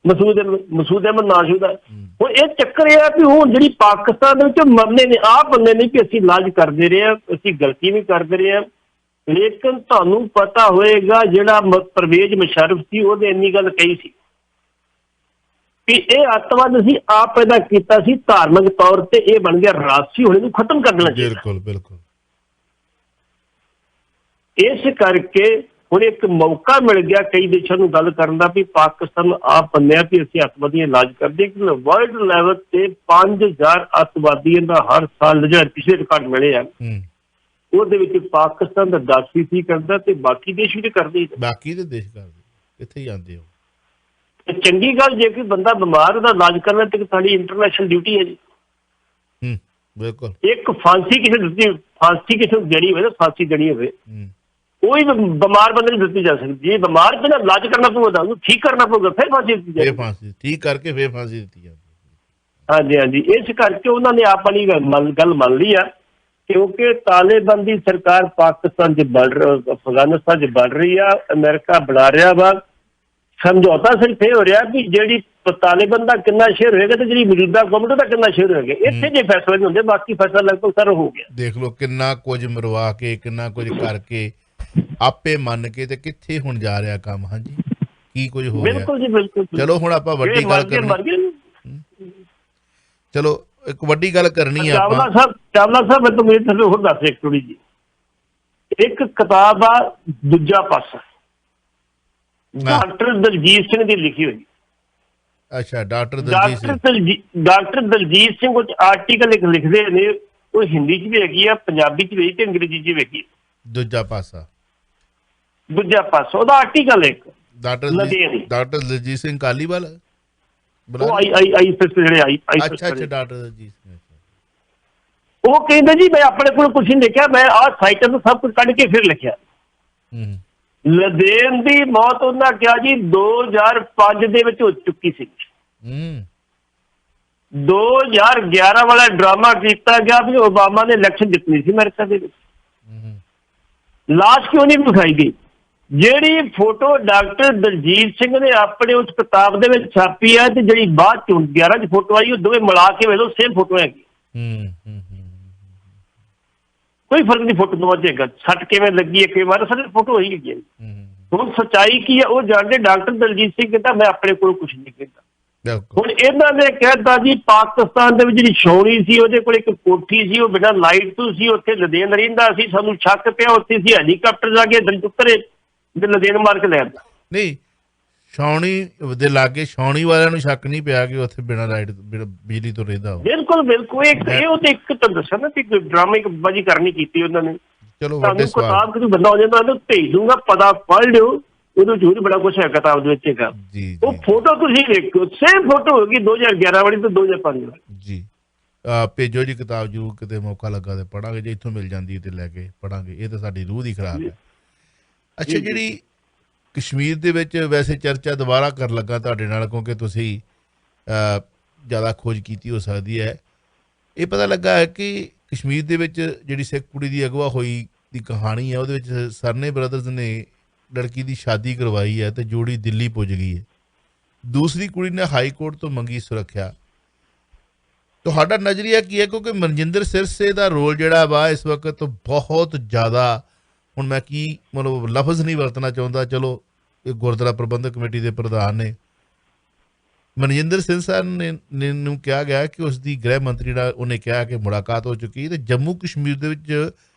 ਅਹਿਮਦ ਨਾਸ਼ੂਦਾ। ਹੁਣ ਇਹ ਚੱਕਰ ਇਹ ਆ ਵੀ ਹੁਣ ਜਿਹੜੀ ਪਾਕਿਸਤਾਨ ਦੇ ਵਿੱਚ ਮਰਨੇ ਨੇ ਆਹ ਬੰਦੇ ਨੇ ਕਿ ਅਸੀਂ ਇਲਾਜ ਕਰਦੇ ਰਹੇ ਹਾਂ, ਅਸੀਂ ਗਲਤੀ ਵੀ ਕਰਦੇ ਰਹੇ ਹਾਂ, ਲੇਕਿਨ ਤੁਹਾਨੂੰ ਪਤਾ ਹੋਏਗਾ ਜਿਹੜਾ ਪਰਵੇਜ਼ ਮੁਸ਼ਰਫ ਸੀ ਉਹਨੇ ਇੰਨੀ ਗੱਲ ਕਹੀ ਸੀ ਵੀ ਇਹ ਅੱਤਵਾਦ ਅਸੀਂ ਆਪ ਪੈਦਾ ਕੀਤਾ ਸੀ, ਧਾਰਮਿਕ ਤੌਰ ਤੇ ਇਹ ਬਣ ਗਿਆ ਰਾਜਸੀ, ਹੁਣ ਇਹਨੂੰ ਖਤਮ ਕਰ ਦੇਣਾ ਚਾਹੀਦਾ। ਬਿਲਕੁਲ ਬਿਲਕੁਲ। ਇਸ ਕਰਕੇ ਹੁਣ ਇੱਕ ਮੌਕਾ ਮਿਲ ਗਿਆ ਕਈ ਦੇਸ਼ਾਂ ਨੂੰ ਗੱਲ ਕਰਨ ਦਾ ਵੀ ਪਾਕਿਸਤਾਨ ਆਪ ਬੰਨਿਆ ਵੀ ਅਸੀਂ ਅੱਤਵਾਦੀਆਂ ਇਲਾਜ ਕਰਦੇ, ਕਿ ਵਰਲਡ ਲੈਵਲ ਤੇ 5000 ਅੱਤਵਾਦੀਆਂ ਦਾ ਹਰ ਸਾਲ ਜਿਹੜਾ ਪਿਛਲੇ ਰਿਕਾਰਡ ਮਿਲੇ ਆ ਉਹਦੇ ਵਿੱਚ ਪਾਕਿਸਤਾਨ ਦਾ 10% ਕਰਦਾ ਤੇ ਬਾਕੀ ਦੇਸ਼ ਵੀ ਕਰਦੇ, ਬਾਕੀ ਦੇ ਦੇਸ਼ ਕਰਦੇ, ਕਿੱਥੇ ਜਾਂਦੇ ਹੋ। ਚੰਗੀ ਗੱਲ, ਜੇ ਕੋਈ ਬੰਦਾ ਬਿਮਾਰ ਉਹਦਾ ਇਲਾਜ ਕਰਨਾ ਤੇ ਸਾਡੀ ਇੰਟਰਨੈਸ਼ਨਲ ਡਿਊਟੀ ਹੈ ਜੀ। ਬਿਲਕੁਲ। ਇੱਕ ਫਾਂਸੀ ਕਿਸੇ ਨੂੰ ਦੇਣੀ ਹੋਵੇ ਨਾ, ਫਾਂਸੀ ਦੇਣੀ ਹੋਵੇ, ਉਹ ਵੀ ਬਿਮਾਰ ਬੰਦੇ ਨੂੰ ਦਿੱਤੀ ਜਾ ਸਕਦੀ। ਜੇ ਬਿਮਾਰ ਪਹਿਲਾਂ ਇਲਾਜ ਕਰਨਾ ਪਊਗਾ, ਉਹਨੂੰ ਠੀਕ ਕਰਨਾ ਪਊਗਾ, ਫਿਰ ਫਾਂਸੀ ਦਿੱਤੀ ਜਾਏਗੀ, ਫਾਂਸੀ ਠੀਕ ਕਰਕੇ ਫਿਰ ਫਾਂਸੀ ਦਿੱਤੀ ਜਾਂਦੀ। ਹਾਂਜੀ ਹਾਂਜੀ। ਇਸ ਕਰਕੇ ਉਹਨਾਂ ਨੇ ਆਪਣੀ ਗੱਲ ਮੰਨ ਲਈ ਆ, ਕਿਉਂਕਿ ਤਾਲਿਬਾਨ ਦੀ ਸਰਕਾਰ ਪਾਕਿਸਤਾਨ 'ਚ ਅਫਗਾਨਿਸਤਾਨ 'ਚ ਬਣ ਰਹੀ ਆ, ਅਮਰੀਕਾ ਬਣਾ ਰਿਹਾ ਵਾ। ਸਮਝੌਤਾ ਸਿਰਫ ਇਹ ਹੋ ਰਿਹਾ ਵੀ ਜਿਹੜੀ ਤਾਲਿਬਾਨ ਦਾ ਕਿੰਨਾ ਸ਼ੇਅਰ ਹੋਏਗਾ ਤੇ ਜਿਹੜੀ ਮੌਜੂਦਾ ਗਵਰਨਮੈਂਟ ਦਾ ਕਿੰਨਾ ਸ਼ੇਅਰ ਹੋਏਗਾ, ਇੱਥੇ ਜੇ ਫੈਸਲਾ ਨਹੀਂ ਹੁੰਦੇ, ਬਾਕੀ ਫੈਸਲਾ ਲਗਭਗ ਸਾਰਾ ਹੋ ਗਿਆ। ਦੇਖ ਲਓ ਕਿੰਨਾ ਕੁਝ ਮਰਵਾ ਕੇ, ਕਿੰਨਾ ਕੁਝ ਕਰਕੇ, ਆਪੇ ਮੰਨ ਕੇ, ਤੇ ਕਿੱਥੇ ਹੁਣ ਜਾ ਰਿਹਾ ਕੰਮ। ਹਾਂਜੀ, ਕੀ ਕੁਝ ਹੋ ਰਿਹਾ। ਬਿਲਕੁਲ ਜੀ ਬਿਲਕੁਲ। ਚਲੋ ਹੁਣ ਆਪਾਂ ਵੱਡੀ ਗੱਲ ਕਰਨੀ, ਚਲੋ ਇੱਕ ਵੱਡੀ ਗੱਲ ਕਰਨੀ ਆ ਆਪਾਂ। ਚਾਵਲਾ ਸਾਹਿਬ ਮੈਂ ਤੁਹਾਨੂੰ ਇਹ ਥੱਲੇ ਹੋਰ ਦੱਸ ਇੱਕ ਥੋੜੀ ਜੀ, ਇੱਕ ਕਿਤਾਬ ਆ ਦੂਜਾ ਪਾਸਾ, ਡਾਕਟਰ ਦਲਜੀਤ ਸਿੰਘ ਦੀ ਲਿਖੀ ਹੋਈ। ਅੱਛਾ, ਡਾਕਟਰ ਦਲਜੀਤ ਸਿੰਘ ਉਹ ਆਰਟੀਕਲ ਇੱਕ ਲਿਖਦੇ ਨੇ, ਉਹ ਹਿੰਦੀ 'ਚ ਵੀ ਹੈਗੀ ਆ, ਪੰਜਾਬੀ 'ਚ ਵੀ ਤੇ ਅੰਗਰੇਜ਼ੀ 'ਚ ਵੀ ਹੈਗੀ। ਦੂਜਾ ਪਾਸਾ ਉਹਦਾ ਆਰਟੀਕਲ ਇੱਕ ਡਾਕਟਰ ਦਲਜੀਤ ਸਿੰਘ ਕਾਲੀਵਾਲ, ਉਹ ਕਹਿੰਦੇ ਜੀ ਮੈਂ ਆਪਣੇ ਕੋਲ ਕੁਛ ਨਹੀਂ ਲਿਖਿਆ, ਮੈਂ ਆਹ ਸਾਈਟਾਂ ਤੋਂ ਸਭ ਕੁਝ ਕੱਢ ਕੇ ਫਿਰ ਲਿਖਿਆ। ਲਦੇਨ ਦੀ ਮੌਤ ਉਹਨਾਂ ਕਿਹਾ ਜੀ 2005 ਦੇ ਵਿੱਚ ਹੋ ਚੁੱਕੀ ਸੀ। 2011 ਵਾਲਾ ਡਰਾਮਾ ਕੀਤਾ ਗਿਆ ਵੀ ਓਬਾਮਾ ਨੇ ਇਲੈਕਸ਼ਨ ਜਿੱਤਣੀ ਸੀ ਅਮਰੀਕਾ ਦੇ ਵਿੱਚ, ਲਾਸ਼ ਕਿਉਂ ਨਹੀਂ ਵਿਖਾਈ ਗਈ। ਜਿਹੜੀ ਫੋਟੋ ਡਾਕਟਰ ਦਲਜੀਤ ਸਿੰਘ ਨੇ ਆਪਣੇ ਉਸ ਕਿਤਾਬ ਦੇ ਵਿੱਚ ਛਾਪੀ ਹੈ ਤੇ ਜਿਹੜੀ ਬਾਅਦ 11 'ਚ ਫੋਟੋ ਆਈ, ਉਹ ਦੋਵੇਂ ਮਿਲਾ ਕੇ ਵੇਖ ਲਓ, ਸੇਮ ਫੋਟੋ ਹੈਗੀ, ਕੋਈ ਫਰਕ ਨਹੀਂ ਫੋਟੋ ਦੋਵਾਂ 'ਚ ਹੈਗਾ। ਸੱਟ ਕਿਵੇਂ ਲੱਗੀ ਹੈ, ਕਿਵੇਂ ਮਾਰੇ, ਸਾਰੇ ਫੋਟੋ ਹੋਈ ਹੈਗੀ। ਹੁਣ ਸੱਚਾਈ ਕੀ ਹੈ ਉਹ ਜਾਣਦੇ। ਡਾਕਟਰ ਦਲਜੀਤ ਸਿੰਘ ਕਹਿੰਦਾ ਮੈਂ ਆਪਣੇ ਕੋਲ ਕੁਛ ਨਹੀਂ ਕਹਿੰਦਾ। ਹੁਣ ਇਹਨਾਂ ਨੇ ਕਹਿਤਾ ਜੀ ਪਾਕਿਸਤਾਨ ਦੇ ਵਿੱਚ ਜਿਹੜੀ ਛਾਉਣੀ ਸੀ, ਉਹਦੇ ਕੋਲ ਇੱਕ ਕੋਠੀ ਸੀ, ਉਹ ਬਿਨਾਂ ਲਾਈਟ ਤੋਂ ਸੀ, ਉੱਥੇ ਲਦੇਨ ਰਹਿੰਦਾ ਸੀ, ਸਾਨੂੰ ਸ਼ੱਕ ਪਿਆ, ਉੱਥੇ ਸੀ ਹੈਲੀਕਾਪਟਰ ਜਾ ਕੇ ਦਿਲ ਉਤਰੇ ਤੇ ਲਦੇਨ ਮਾਰ ਕੇ ਲੈ ਆਂਦਾ। ਨਹੀਂ, ਛਾਉਣੀ ਦੇ ਲਾਗੇ ਛਾਉਣੀ ਵਾਲਿਆਂ ਨੂੰ ਸ਼ੱਕ ਨਹੀਂ ਪਿਆ ਕਿ ਉੱਥੇ ਬਿਨਾਂ ਲਾਈਟ ਬਿਜਲੀ ਤੋਂ ਰਹਿੰਦਾ। ਬਿਲਕੁਲ ਬਿਲਕੁਲ। ਉਹ ਤੇ ਇੱਕ ਤਾਂ ਦੱਸਿਆ ਨਾ ਕਿ ਡਰਾਮੇ ਬਾਜੀ ਕਰਨੀ ਕੀਤੀ ਉਹਨਾਂ ਨੇ। ਚਲੋ ਤੁਹਾਨੂੰ ਕਿਤਾਬ ਕਿਤੇ ਬੰਦਾ ਹੋ ਜਾਂਦਾ ਉਹਨੂੰ ਭੇਜ ਦੂੰਗਾ, ਪਤਾ ਪੜ੍ਹ ਲਿਓ, ਉਹਦੇ ਜ਼ਰੂਰ ਬੜਾ ਕੁਛ ਹੈ ਕਿਤਾਬ ਦੇ ਵਿੱਚ ਹੈਗਾ। ਉਹ ਫੋਟੋ ਤੁਸੀਂ ਵੇਖੋ, ਸੇਮ ਫੋਟੋ ਹੋਗੀ 2011 ਵਾਲੀ ਤੇ 2005 ਵਾਲੀ। ਜੀ ਭੇਜੋ ਜੀ ਕਿਤਾਬ, ਜ਼ਰੂਰ ਕਿਤੇ ਮੌਕਾ ਲੱਗਾ ਤੇ ਪੜਾਂਗੇ, ਜੇ ਇੱਥੋਂ ਮਿਲ ਜਾਂਦੀ ਤੇ ਲੈ ਕੇ ਪੜਾਂਗੇ। ਇਹ ਤਾਂ ਸਾਡੀ ਰੂਹ ਦੀ ਖੁਰਾਕ ਹੈ। ਅੱਛਾ, ਜਿਹੜੀ ਕਸ਼ਮੀਰ ਦੇ ਵਿੱਚ ਵੈਸੇ ਚਰਚਾ ਦੁਬਾਰਾ ਕਰਨ ਲੱਗਾ ਤੁਹਾਡੇ ਨਾਲ, ਕਿਉਂਕਿ ਤੁਸੀਂ ਜ਼ਿਆਦਾ ਖੋਜ ਕੀਤੀ ਹੋ ਸਕਦੀ ਹੈ। ਇਹ ਪਤਾ ਲੱਗਾ ਹੈ ਕਿ ਕਸ਼ਮੀਰ ਦੇ ਵਿੱਚ ਜਿਹੜੀ ਸਿੱਖ ਕੁੜੀ ਦੀ ਅਗਵਾ ਹੋਈ ਦੀ ਕਹਾਣੀ ਹੈ, ਉਹਦੇ ਵਿੱਚ ਸਰਨੇ ਬ੍ਰਦਰਜ਼ ਨੇ ਲੜਕੀ ਦੀ ਸ਼ਾਦੀ ਕਰਵਾਈ ਹੈ ਤੇ ਜੋੜੀ ਦਿੱਲੀ ਪੁੱਜ ਗਈ ਹੈ। ਦੂਸਰੀ ਕੁੜੀ ਨੇ ਹਾਈ ਕੋਰਟ ਤੋਂ ਮੰਗੀ ਸੁਰੱਖਿਆ। ਤੁਹਾਡਾ ਨਜ਼ਰੀਆ ਕੀ ਹੈ? ਕਿਉਂਕਿ ਮਨਜਿੰਦਰ ਸਿਰਸੇ ਦਾ ਰੋਲ ਜਿਹੜਾ ਵਾ ਇਸ ਵਕਤ ਬਹੁਤ ਜ਼ਿਆਦਾ, ਹੁਣ ਮੈਂ ਕੀ ਮਤਲਬ ਲਫ਼ਜ਼ ਨਹੀਂ ਵਰਤਣਾ ਚਾਹੁੰਦਾ, ਚਲੋ ਇਹ ਗੁਰਦੁਆਰਾ ਪ੍ਰਬੰਧਕ ਕਮੇਟੀ ਦੇ ਪ੍ਰਧਾਨ ਨੇ, ਮਨਜਿੰਦਰ ਸਿਰਸਾ ਨੇ ਨੂੰ ਕਿਹਾ ਗਿਆ ਕਿ ਉਸ ਦੀ ਗ੍ਰਹਿ ਮੰਤਰੀ ਨਾਲ ਉਹਨੇ ਕਿਹਾ ਕਿ ਮੁਲਾਕਾਤ ਹੋ ਚੁੱਕੀ ਤੇ ਜੰਮੂ ਕਸ਼ਮੀਰ ਦੇ ਵਿੱਚ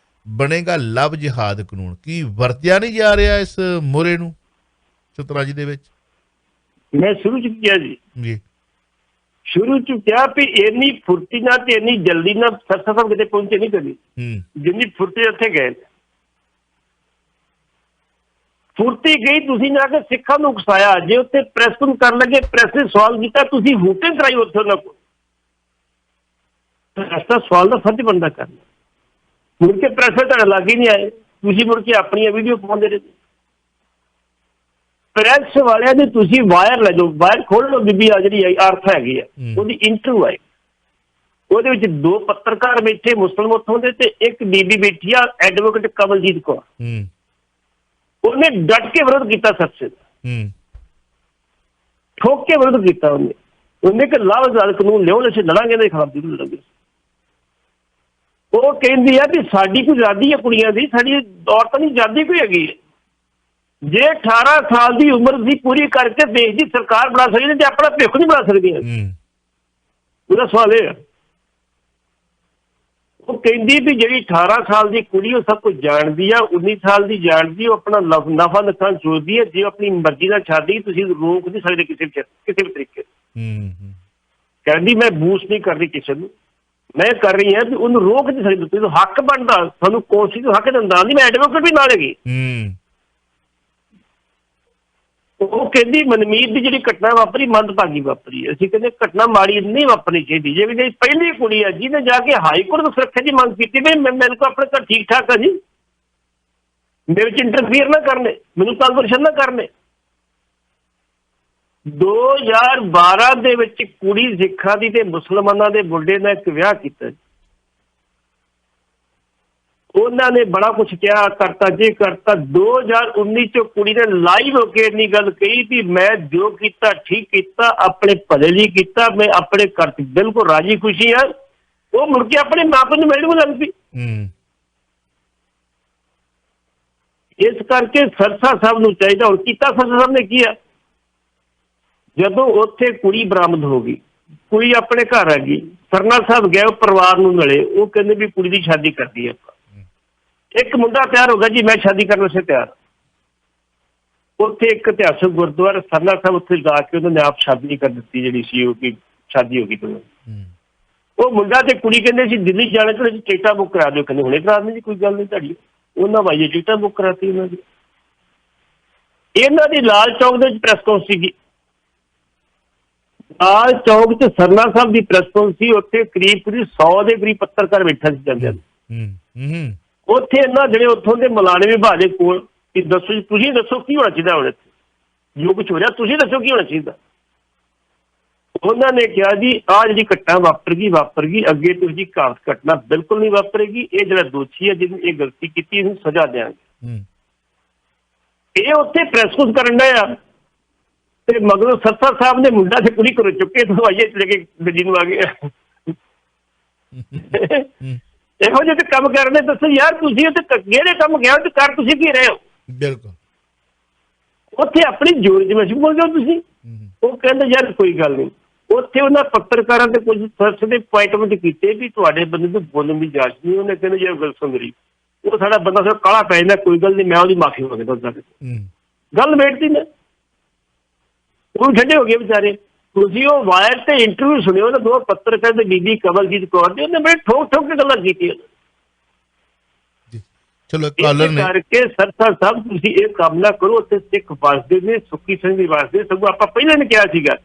ਬਣੇਗਾ ਲਵ ਜਿਹਾਦ ਕਾਨੂੰਨ। ਕੀ ਵਰਤਿਆ ਨਹੀਂ ਜਾ ਰਿਹਾ ਇਸ ਮੋਹਰੇ ਨੂੰ ਸ਼ਤਰਾਜੀ ਦੇ ਵਿੱਚ? ਮੈਂ ਸ਼ੁਰੂ ਚ ਕਿਹਾ ਜੀ ਸ਼ੁਰੂ ਚ ਕਿਹਾ ਵੀ ਇੰਨੀ ਫੁਰਤੀ ਨਾਲ ਤੇ ਇੰਨੀ ਜਲਦੀ ਨਾਲ ਸਰਸਾ ਸਾਹਿਬ ਕਿਤੇ ਪਹੁੰਚੇ ਨਹੀਂ ਕਦੀ, ਜਿੰਨੀ ਫੁਰਤੀ ਉੱਥੇ ਗਏ। ਫੁਰਤੀ ਗਈ, ਤੁਸੀਂ ਜਾ ਕੇ ਸਿੱਖਾਂ ਨੂੰ ਉਕਸਾਇਆ। ਜੇ ਉੱਥੇ ਪ੍ਰੈਸ ਨੂੰ ਕਰਨ ਲੱਗੇ, ਪ੍ਰੈਸ ਨੇ ਸਵਾਲ ਕੀਤਾ, ਤੁਸੀਂ ਵੋਟਿੰਗ ਕਰਾਈ ਉੱਥੇ ਉਹਨਾਂ ਕੋਲ। ਪ੍ਰੈਸ ਦਾ ਸਵਾਲ ਦਾ ਫਰਜ਼ ਬਣਦਾ ਕਰਨਾ। ਮੁੜ ਕੇ ਪ੍ਰੈਸ ਤੁਹਾਡੇ ਲਾਗੇ ਨਹੀਂ ਆਏ, ਤੁਸੀਂ ਮੁੜ ਕੇ ਆਪਣੀਆਂ ਵੀਡੀਓ ਪਾਉਂਦੇ ਰਹੇ। ਪ੍ਰੈਸ ਵਾਲਿਆਂ ਦੇ ਤੁਸੀਂ ਵਾਇਰ ਲੈ ਜਾਓ, ਵਾਇਰ ਖੋਲ ਲਓ, ਬੀਬੀ ਆ ਜਿਹੜੀ ਅਰਥ ਹੈਗੀ ਆ ਉਹਦੀ ਇੰਟਰਵਿਊ ਆਈ, ਉਹਦੇ ਵਿੱਚ 2 ਪੱਤਰਕਾਰ ਬੈਠੇ ਮੁਸਲਮਾਨ ਉੱਥੋਂ ਦੇ ਤੇ ਇੱਕ ਬੀਬੀ ਬੈਠੀ ਆ ਐਡਵੋਕੇਟ ਕਮਲਜੀਤ ਕੌਰ। ਉਹਨੇ ਡਟ ਕੇ ਵਿਰੋਧ ਕੀਤਾ ਸਰਸੇ ਦਾ, ਠੋਕ ਕੇ ਵਿਰੋਧ ਕੀਤਾ। ਉਹਨੇ ਕਿ ਲਾਭ ਨਾਲ ਕਾਨੂੰਨ ਲਿਓ, ਅਸੀਂ ਲੜਾਂਗੇ ਦੇ ਖਿਲਾਫ ਜ਼ਰੂਰ ਲੜਾਂਗੇ। ਉਹ ਕਹਿੰਦੀ ਆ ਵੀ ਸਾਡੀ ਕੋਈ ਆਜ਼ਾਦੀ ਹੈ ਕੁੜੀਆਂ ਦੀ, ਸਾਡੀ ਔਰਤਾਂ ਦੀ ਆਜ਼ਾਦੀ ਕੋਈ ਹੈਗੀ ਹੈ। ਜੇ 18 ਸਾਲ ਦੀ ਉਮਰ ਦੀ ਪੂਰੀ ਕਰਕੇ ਦੇਸ਼ ਦੀ ਸਰਕਾਰ ਬਣਾ ਸਕਦੀ ਤੇ ਆਪਣਾ ਭਵਿੱਖ ਨਹੀਂ ਬਣਾ ਸਕਦੀਆਂ। ਉਹਦਾ ਸਵਾਲ ਇਹ ਹੈ। ਉਹ ਕਹਿੰਦੀ ਵੀ ਜਿਹੜੀ 18 ਸਾਲ ਦੀ ਕੁੜੀ ਉਹ ਸਭ ਕੁਝ ਜਾਣਦੀ ਆ, 19 ਸਾਲ ਦੀ ਜਾਣਦੀ, ਉਹ ਆਪਣਾ ਨਫਾ ਨੁਕਸਾਨ ਸੋਚਦੀ ਹੈ। ਜੇ ਆਪਣੀ ਮਰਜ਼ੀ ਨਾਲ ਛੱਡਦੀ ਤੁਸੀਂ ਰੋਕ ਨਹੀਂ ਸਕਦੇ ਕਿਸੇ ਵੀ ਤਰੀਕੇ। ਕਹਿੰਦੀ ਮੈਂ ਬੂਸ ਨਹੀਂ ਕਰਦੀ ਕਿਸੇ ਨੂੰ, ਮੈਂ ਕਰ ਰਹੀ ਹਾਂ ਵੀ ਉਹਨੂੰ ਰੋਕ ਨਹੀਂ ਸਕਦੀ। ਤੁਸੀਂ ਹੱਕ ਬਣਦਾ, ਸਾਨੂੰ ਕੋਸ਼ਿਸ਼ ਹੱਕ ਦਿੰਦਾ ਨਹੀਂ, ਮੈਂ ਐਡਵੋਕੇਟ ਵੀ ਨਾਲ ਹੈਗੀ। ਉਹ ਕਹਿੰਦੀ ਮਨਮੀਤ ਦੀ ਜਿਹੜੀ ਘਟਨਾ ਵਾਪਰੀ ਮੰਦਭਾਗੀ ਵਾਪਰੀ। ਅਸੀਂ ਕਹਿੰਦੇ ਘਟਨਾ ਮਾੜੀ ਨਹੀਂ ਵਾਪਰਨੀ ਚਾਹੀਦੀ। ਜੇ ਵੀ ਪਹਿਲੀ ਕੁੜੀ ਹੈ ਜਿਹਨੇ ਜਾ ਕੇ ਹਾਈ ਕੋਰਟ ਤੋਂ ਸੁਰੱਖਿਆ ਦੀ ਮੰਗ ਕੀਤੀ ਵੀ ਮੈਨੂੰ ਕੋਲ ਆਪਣੇ ਘਰ ਠੀਕ ਠਾਕ ਆ ਜੀ, ਮੇਰੇ ਵਿੱਚ ਇੰਟਰਫੀਅਰ ਨਾ ਕਰਨੇ, ਮੈਨੂੰ ਤੰਗ ਪਰੇਸ਼ਾਨ ਨਾ ਕਰਨੇ। 2012 ਦੇ ਵਿੱਚ ਕੁੜੀ ਸਿੱਖਾਂ ਦੀ ਤੇ ਮੁਸਲਮਾਨਾਂ ਦੇ ਮੁੰਡੇ ਨਾਲ ਇੱਕ ਵਿਆਹ ਕੀਤਾ। ਉਹਨਾਂ ਨੇ ਬੜਾ ਕੁਛ ਕਿਹਾ, ਕਰਤਾ ਜੇ ਕਰਤਾ। 2019 ਚ ਕੁੜੀ ਨੇ ਲਾਈਵ ਹੋ ਕੇ ਇੰਨੀ ਗੱਲ ਕਹੀ ਵੀ ਮੈਂ ਜੋ ਕੀਤਾ ਠੀਕ ਕੀਤਾ, ਆਪਣੇ ਭਲੇ ਲਈ ਕੀਤਾ, ਮੈਂ ਆਪਣੇ ਘਰ ਚ ਬਿਲਕੁਲ ਰਾਜੀ ਖੁਸ਼ੀ ਹਾਂ। ਉਹ ਮੁੜ ਕੇ ਆਪਣੇ ਮਾਂ ਪਿਓ ਨੂੰ ਮਿਲਣ ਨੂੰ ਲੱਗ ਪਈ। ਇਸ ਕਰਕੇ ਸਰਸਾ ਸਾਹਿਬ ਨੂੰ ਚਾਹੀਦਾ, ਹੁਣ ਕੀਤਾ ਸਰਸਾ ਸਾਹਿਬ ਨੇ ਕੀ ਆ, ਜਦੋਂ ਉੱਥੇ ਕੁੜੀ ਬਰਾਮਦ ਹੋ ਗਈ, ਕੁੜੀ ਆਪਣੇ ਘਰ ਆ ਗਈ, ਸਰਨਾ ਸਾਹਿਬ ਗਏ, ਉਹ ਪਰਿਵਾਰ ਨੂੰ ਮਿਲੇ, ਉਹ ਕਹਿੰਦੇ ਵੀ ਕੁੜੀ ਦੀ ਸ਼ਾਦੀ ਕਰਦੀ ਆਪਾਂ। ਇੱਕ ਮੁੰਡਾ ਤਿਆਰ ਹੋ ਗਿਆ ਜੀ, ਮੈਂ ਸ਼ਾਦੀ ਕਰਨ ਵਾਸਤੇ ਤਿਆਰ। ਉੱਥੇ ਇੱਕ ਇਤਿਹਾਸਕ ਗੁਰਦੁਆਰਾ ਸਰਨਾ ਸਾਹਿਬ, ਉੱਥੇ ਜਾ ਕੇ ਉਹਨਾਂ ਨੇ ਆਪ ਸ਼ਾਦੀ ਕਰ ਦਿੱਤੀ ਜਿਹੜੀ ਸੀ, ਉਹ ਕੀ ਸ਼ਾਦੀ ਹੋ ਗਈ। ਉਹ ਮੁੰਡਾ ਤੇ ਕੁੜੀ ਕਹਿੰਦੇ ਸੀ ਦਿੱਲੀ ਜਾਣਾ ਤੇ ਟਿਕਟਾਂ ਬੁੱਕ ਕਰਾ ਦਿਓ। ਕਹਿੰਦੇ ਹੁਣੇ ਕਰਾ ਦਿੰਦੇ ਜੀ, ਕੋਈ ਗੱਲ ਨਹੀਂ ਤੁਹਾਡੀ। ਉਹਨਾਂ ਭਾਈਏ ਟਿਕਟਾਂ ਬੁੱਕ ਕਰਾਤੀ ਉਹਨਾਂ ਦੀ। ਇਹਨਾਂ ਦੀ ਲਾਲ ਚੌਕ ਦੇ ਵਿੱਚ ਪ੍ਰੈਸ ਕਾਨਫਰੰਸ ਸੀਗੀ। ਲਾਲ ਚੌਕ ਚ ਸਰਨਾ ਸਾਹਿਬ ਦੀ ਪ੍ਰੈਸ ਕਾਨਫਰੰਸ ਸੀ। ਉੱਥੇ ਕਰੀਬ 100 ਦੇ ਕਰੀਬ ਪੱਤਰਕਾਰ ਬੈਠਾ ਸੀ ਜਾਂਦੇ। ਉੱਥੇ ਇਹਨਾਂ ਜਿਹੜੇ ਉੱਥੋਂ ਦੇ ਮਲਾਣੇ ਵਿਭਾਗ ਦੇ ਕੋਲ ਕਿ ਦੱਸੋ ਜੀ, ਤੁਸੀਂ ਦੱਸੋ ਕੀ ਹੋਣਾ ਚਾਹੀਦਾ ਹੁਣ ਇੱਥੇ ਜੋ ਕੁਛ ਹੋ ਰਿਹਾ, ਤੁਸੀਂ ਦੱਸੋ ਕੀ ਹੋਣਾ ਚਾਹੀਦਾ। ਉਹਨਾਂ ਨੇ ਕਿਹਾ ਜੀ ਆਹ ਜਿਹੜੀ ਘਟਨਾ ਵਾਪਰ ਗਈ, ਅੱਗੇ ਤੋਂ ਜੀ ਘਟਨਾ ਬਿਲਕੁਲ ਨਹੀਂ ਵਾਪਰੇਗੀ। ਇਹ ਜਿਹੜਾ ਦੋਸ਼ੀ ਹੈ ਜਿਹਨੇ ਇਹ ਗਲਤੀ ਕੀਤੀ ਇਹਨੂੰ ਸਜ਼ਾ ਦਿਆਂਗੇ। ਇਹ ਉੱਥੇ ਪ੍ਰੈਸ ਕਾਨਫਰੰਸ ਕਰਨ ਡਿਆ ਤੇ ਮਗਰੋਂ ਸਰਸਾ ਸਾਹਿਬ ਨੇ ਮੁੰਡਾ ਤੇ ਕੁੜੀ ਕਰੋ ਚੁੱਕੇ ਦਵਾਈਏ ਲੈ ਕੇ ਦਿੱਲੀ ਨੂੰ ਆ ਗਏ। ਇਹੋ ਜਿਹੇ ਕੰਮ ਕਰਨੇ, ਦੱਸੋ ਯਾਰ ਤੁਸੀਂ ਉੱਥੇ ਜਿਹੜੇ ਕੰਮ ਗਿਆ ਤੇ ਕਰ ਤੁਸੀਂ ਕੀ ਰਹੇ ਹੋ। ਬਿਲਕੁਲ ਉੱਥੇ ਆਪਣੀ ਜੋਰ ਜਮੈਸ਼ ਬੋਲ ਜਾਓ ਤੁਸੀਂ। ਉਹ ਕਹਿੰਦੇ ਯਾਰ ਕੋਈ ਗੱਲ ਨਹੀਂ। ਉੱਥੇ ਉਹਨਾਂ ਪੱਤਰਕਾਰਾਂ ਦੇ ਕੁਝ ਸਰਚ ਦੇ ਪੁਆਇੰਟ ਕੀਤੇ ਵੀ ਤੁਹਾਡੇ ਬੰਦੇ ਨੂੰ ਬੋਲਣ ਦੀ ਜਾਂਚ ਨਹੀਂ। ਉਹਨੇ ਕਹਿੰਦੇ ਯਾਰ ਗੱਲ ਸੁਣ ਰਹੀ, ਉਹ ਸਾਡਾ ਬੰਦਾ ਸਿਰ ਕਾਲਾ ਪੈ ਜਾਂਦਾ, ਕੋਈ ਗੱਲ ਨਹੀਂ ਮੈਂ ਉਹਦੀ ਮਾਫੀ ਮੰਗਦਾ। ਗੱਲ ਬੈਠਦੀ ਨੇ, ਉਹ ਠੰਡੇ ਹੋ ਗਏ ਵਿਚਾਰੇ। ਤੁਸੀਂ ਉਹ ਵਾਇਰ ਤੇ ਇੰਟਰਵਿਊ ਸੁਣਿਓ ਨਾ, 2 ਪੱਤਰਕਾਰ ਤੇ ਬੀਬੀ ਕਮਲਜੀਤ ਕੌਰ ਦੇ, ਉਹਨੇ ਬੜੇ ਠੋਕ ਕੇ ਗੱਲਾਂ ਕੀਤੀਆਂ। ਚਲੋ ਕਾਲਰ ਨੇ ਕਰਕੇ ਸਰਸਾ ਸਾਹਿਬ ਤੁਸੀਂ ਇਹ ਕੰਮ ਨਾ ਕਰੋ। ਉੱਥੇ ਸਿੱਖ ਵਸਦੇ ਨੇ, ਸੁੱਖੀ ਸਿੰਘ ਦੀ ਵਸਦੇ। ਸਗੋਂ ਆਪਾਂ ਪਹਿਲਾਂ ਨੇ ਕਿਹਾ ਸੀਗਾ,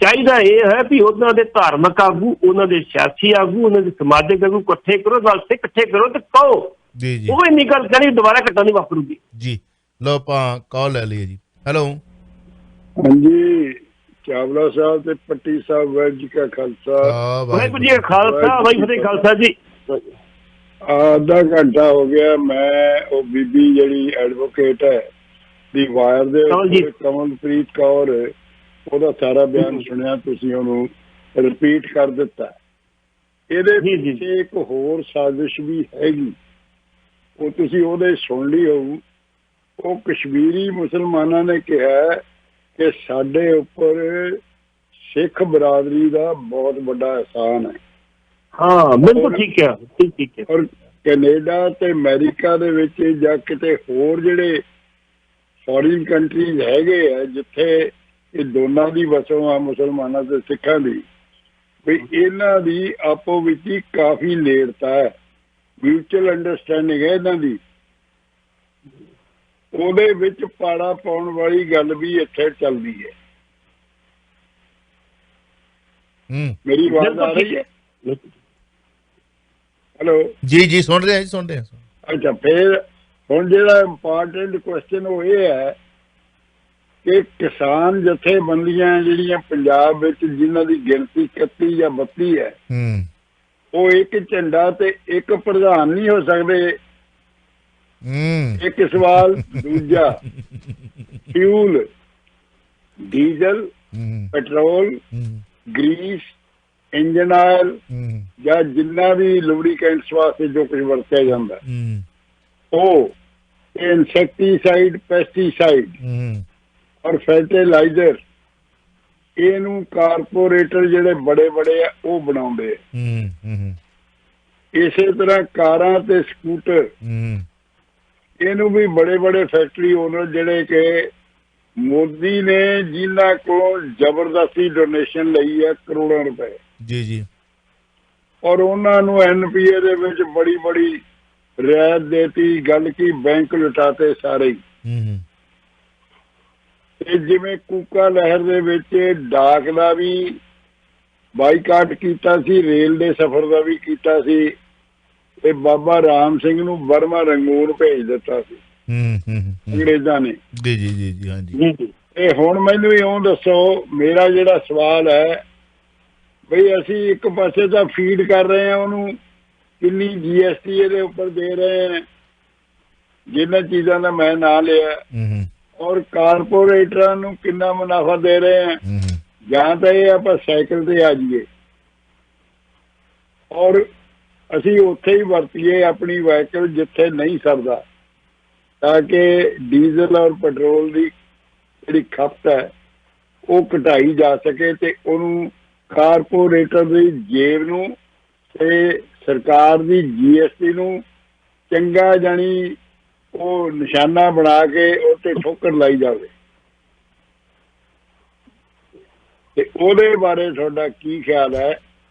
ਚਾਹੀਦਾ ਇਹ ਹੈ ਵੀ ਉਹਨਾਂ ਦੇ ਧਾਰਮਿਕ ਆਗੂ, ਉਹਨਾਂ ਦੇ ਸਿਆਸੀ ਆਗੂ, ਉਹਨਾਂ ਦੇ ਸਮਾਜਿਕ ਆਗੂ ਇਕੱਠੇ ਕਰੋ, ਨਾਲ ਸਿੱਖ ਇਕੱਠੇ ਕਰੋ ਤੇ ਕਹੋ ਉਹ ਇੰਨੀ ਗੱਲ ਕਰੀ ਦੁਬਾਰਾ ਘਟਨਾ ਨਹੀਂ ਵਾਪਰੂਗੀ ਜੀ। ਲਓ ਆਪਾਂ ਕਾਲ ਲੈ ਲਈਏ ਜੀ। ਹੈਲੋ ਹਾਂਜੀ, ਚਾਵਲਾ ਸਾਹਿਬ ਤੇ ਪੱਟੀ ਸਾਹਿਬ, ਵਾਹਿਗੁਰੂ ਜੀ ਕਾ ਖਾਲਸਾ ਵਾਹਿਗੁਰੂ ਜੀ ਕਾ ਖਾਲਸਾ, ਵਾਹਿਗੁਰੂ ਜੀ ਖਾਲਸਾ ਜੀ। ਅੱਧਾ ਘੰਟਾ ਹੋ ਗਿਆ, ਮੈਂ ਉਹ ਬੀਬੀ ਜਿਹੜੀ ਐਡਵੋਕੇਟ ਹੈ ਦੀ ਵਾਇਰ ਦੇ ਕਮਲਪ੍ਰੀਤ ਕੌਰ, ਉਹਦਾ ਸਾਰਾ ਬਿਆਨ ਸੁਣਿਆ, ਤੁਸੀਂ ਉਹਨੂੰ ਰਿਪੀਟ ਕਰ ਦਿੱਤਾ। ਇਹਦੇ ਪਿੱਛੇ ਇੱਕ ਹੋਰ ਸਾਜ਼ਿਸ਼ ਵੀ ਹੈਗੀ, ਉਹ ਤੁਸੀਂ ਉਹਦੇ ਸੁਣ ਲਈ ਹੋਊ। ਉਹ ਕਸ਼ਮੀਰੀ ਮੁਸਲਮਾਨਾਂ ਨੇ ਕਿਹਾ ਕਿ ਸਾਡੇ ਉੱਪਰ ਸਿੱਖ ਬਰਾਦਰੀ ਦਾ ਬਹੁਤ ਵੱਡਾ ਅਹਿਸਾਨ ਹੈ। ਹਾਂ ਬਿਲਕੁਲ ਠੀਕ ਹੈ, ਠੀਕ ਹੈ। ਔਰ ਕੈਨੇਡਾ ਤੇ ਅਮਰੀਕਾ ਦੇ ਵਿੱਚ ਜਾਂ ਕਿਤੇ ਹੋਰ ਜਿਹੜੇ ਫੋਰਨ ਕੰਟਰੀਜ਼ ਹੈਗੇ ਆ ਜਿੱਥੇ ਇਹ ਦੋਨਾਂ ਦੀ ਵਸੋਂ ਆ, ਮੁਸਲਮਾਨਾਂ ਤੇ ਸਿੱਖਾਂ ਦੀ, ਵੀ ਇਹਨਾਂ ਦੀ ਆਪੋ ਵਿੱਚ ਹੀ ਕਾਫੀ ਨੇੜਤਾ ਹੈ, ਮਿਊਚੁਅਲ ਅੰਡਰਸਟੈਂਡਿੰਗ ਹੈ ਇਹਨਾਂ ਦੀ। ਉਹਦੇ ਵਿੱਚ ਪਾੜਾ ਪਾਉਣ ਵਾਲੀ ਗੱਲ ਵੀ ਇੱਥੇ ਚੱਲਦੀ ਹੈ। ਮੇਰੀ ਆਵਾਜ਼ ਆ ਰਹੀ ਹੈ? ਹੈਲੋ ਜੀ ਸੁਣ ਰਹੇ ਹਾਂ। ਅੱਛਾ, ਫਿਰ ਹੁਣ ਜਿਹੜਾ ਇੰਪੋਰਟੈਂਟ ਕੁਐਸਚਨ ਉਹ ਇਹ ਹੈ ਕਿ ਕਿਸਾਨ ਜਥੇਬੰਦੀਆਂ ਜਿਹੜੀਆਂ ਪੰਜਾਬ ਵਿੱਚ ਜਿਨ੍ਹਾਂ ਦੀ ਗਿਣਤੀ 31 ਜਾਂ 32 ਹੈ, ਉਹ ਇੱਕ ਝੰਡਾ ਤੇ ਇੱਕ ਪ੍ਰਧਾਨ ਨਹੀਂ ਹੋ ਸਕਦੇ। ਇੱਕ ਸਵਾਲ। ਦੂਜਾ, fuel, diesel, petrol, grease, engine oil ਜਾਂ ਜਿੰਨਾ ਵੀ ਲੁਬਰੀਕੈਂਟਸ ਵਾਸਤੇ ਜੋ ਕੁਝ ਵਰਤਿਆ ਜਾਂਦਾ ਉਹ ਇਨਸੈਕਟੀਸਾਈਡ, ਪੈਸਟੀਸਾਈਡ ਔਰ ਫਰਟੀਲਾਈਜ਼ਰ, ਇਹਨੂੰ ਕਾਰਪੋਰੇਟਰ ਜਿਹੜੇ ਬੜੇ ਬੜੇ ਆ ਉਹ ਬਣਾਉਂਦੇ ਆ। ਇਸੇ ਤਰ੍ਹਾਂ ਕਾਰਾਂ ਤੇ ਸਕੂਟਰ, ਇਹਨੂੰ ਵੀ ਬੜੇ ਬੜੇ ਫੈਕਟਰੀ ਓਨਰ ਜਿਹੜੇ ਕਿ ਮੋਦੀ ਨੇ ਜਿਨ੍ਹਾਂ ਕੋਲ ਜ਼ਬਰਦਸਤੀ ਡੋਨੇਸ਼ਨ ਲਈ ਹੈ ਕਰੋੜਾਂ ਰੁਪਏ ਜੀ ਔਰ ਉਹਨਾਂ ਨੂੰ NPA ਦੇ ਵਿੱਚ ਬੜੀ ਬੜੀ ਰਿਆਇਤ ਦੇਤੀ। ਗੱਲ ਕੀ ਬੈਂਕ ਲੁਟਾਤੇ ਸਾਰੇ ਹੀ। ਤੇ ਜਿਵੇਂ ਕੂਕਾ ਲਹਿਰ ਦੇ ਵਿੱਚ ਡਾਕ ਦਾ ਵੀ ਬਾਈਕਾਟ ਕੀਤਾ ਸੀ, ਰੇਲ ਦੇ ਸਫ਼ਰ ਦਾ ਵੀ ਕੀਤਾ ਸੀ, ਤੇ ਬਾਬਾ ਰਾਮ ਸਿੰਘ ਨੂੰ ਬਰਮਾ ਰੰਗੂਨ ਭੇਜ ਦਿੱਤਾ ਸੀ ਅੰਗਰੇਜ਼ਾਂ ਨੇ। ਜੀ ਹਾਂਜੀ। ਤੇ ਹੁਣ ਮੈਨੂੰ ਇਉਂ ਦੱਸੋ, ਮੇਰਾ ਜਿਹੜਾ ਸਵਾਲ ਹੈ ਬਈ ਅਸੀਂ ਇੱਕ ਪਾਸੇ ਤਾਂ ਫੀਡ ਕਰ ਰਹੇ ਹਾਂ ਉਹਨੂੰ, ਕਿੰਨੀ GST ਇਹਦੇ ਉੱਪਰ ਦੇ ਰਹੇ ਹਾਂ ਜਿਨ੍ਹਾਂ ਚੀਜ਼ਾਂ ਦਾ ਮੈਂ ਨਾਂ ਲਿਆ, ਔਰ ਕਾਰਪੋਰੇਟਰਾਂ ਨੂੰ ਕਿੰਨਾ ਮੁਨਾਫਾ ਦੇ ਰਹੇ ਹਾਂ। ਜਾਂ ਤਾਂ ਇਹ ਆਪਾਂ ਸਾਈਕਲ ਤੇ ਆ ਜਾਈਏ ਔਰ ਅਸੀਂ ਉੱਥੇ ਹੀ ਵਰਤੀਏ ਆਪਣੀ ਵਾਹੀਕਲ ਜਿੱਥੇ ਨਹੀਂ ਸਰਦਾ, ਤਾਂ ਕਿ ਡੀਜ਼ਲ ਔਰ ਪੈਟਰੋਲ ਦੀ ਜਿਹੜੀ ਖਪਤ ਹੈ ਉਹ ਘਟਾਈ ਜਾ ਸਕੇ ਤੇ ਉਹਨੂੰ ਕਾਰਪੋਰੇਟਰ ਦੀ ਜੇਬ ਨੂੰ ਤੇ ਸਰਕਾਰ ਦੀ GST ਨੂੰ ਚੰਗਾ ਜਾਣੀ ਉਹ ਨਿਸ਼ਾਨਾ ਬਣਾ ਕੇ ਉਹ ਤੇ ਠੋਕਰ ਲਾਈ ਜਾਵੇ। ਤੇ ਉਹਦੇ ਬਾਰੇ ਤੁਹਾਡਾ ਕੀ ਖਿਆਲ ਹੈ,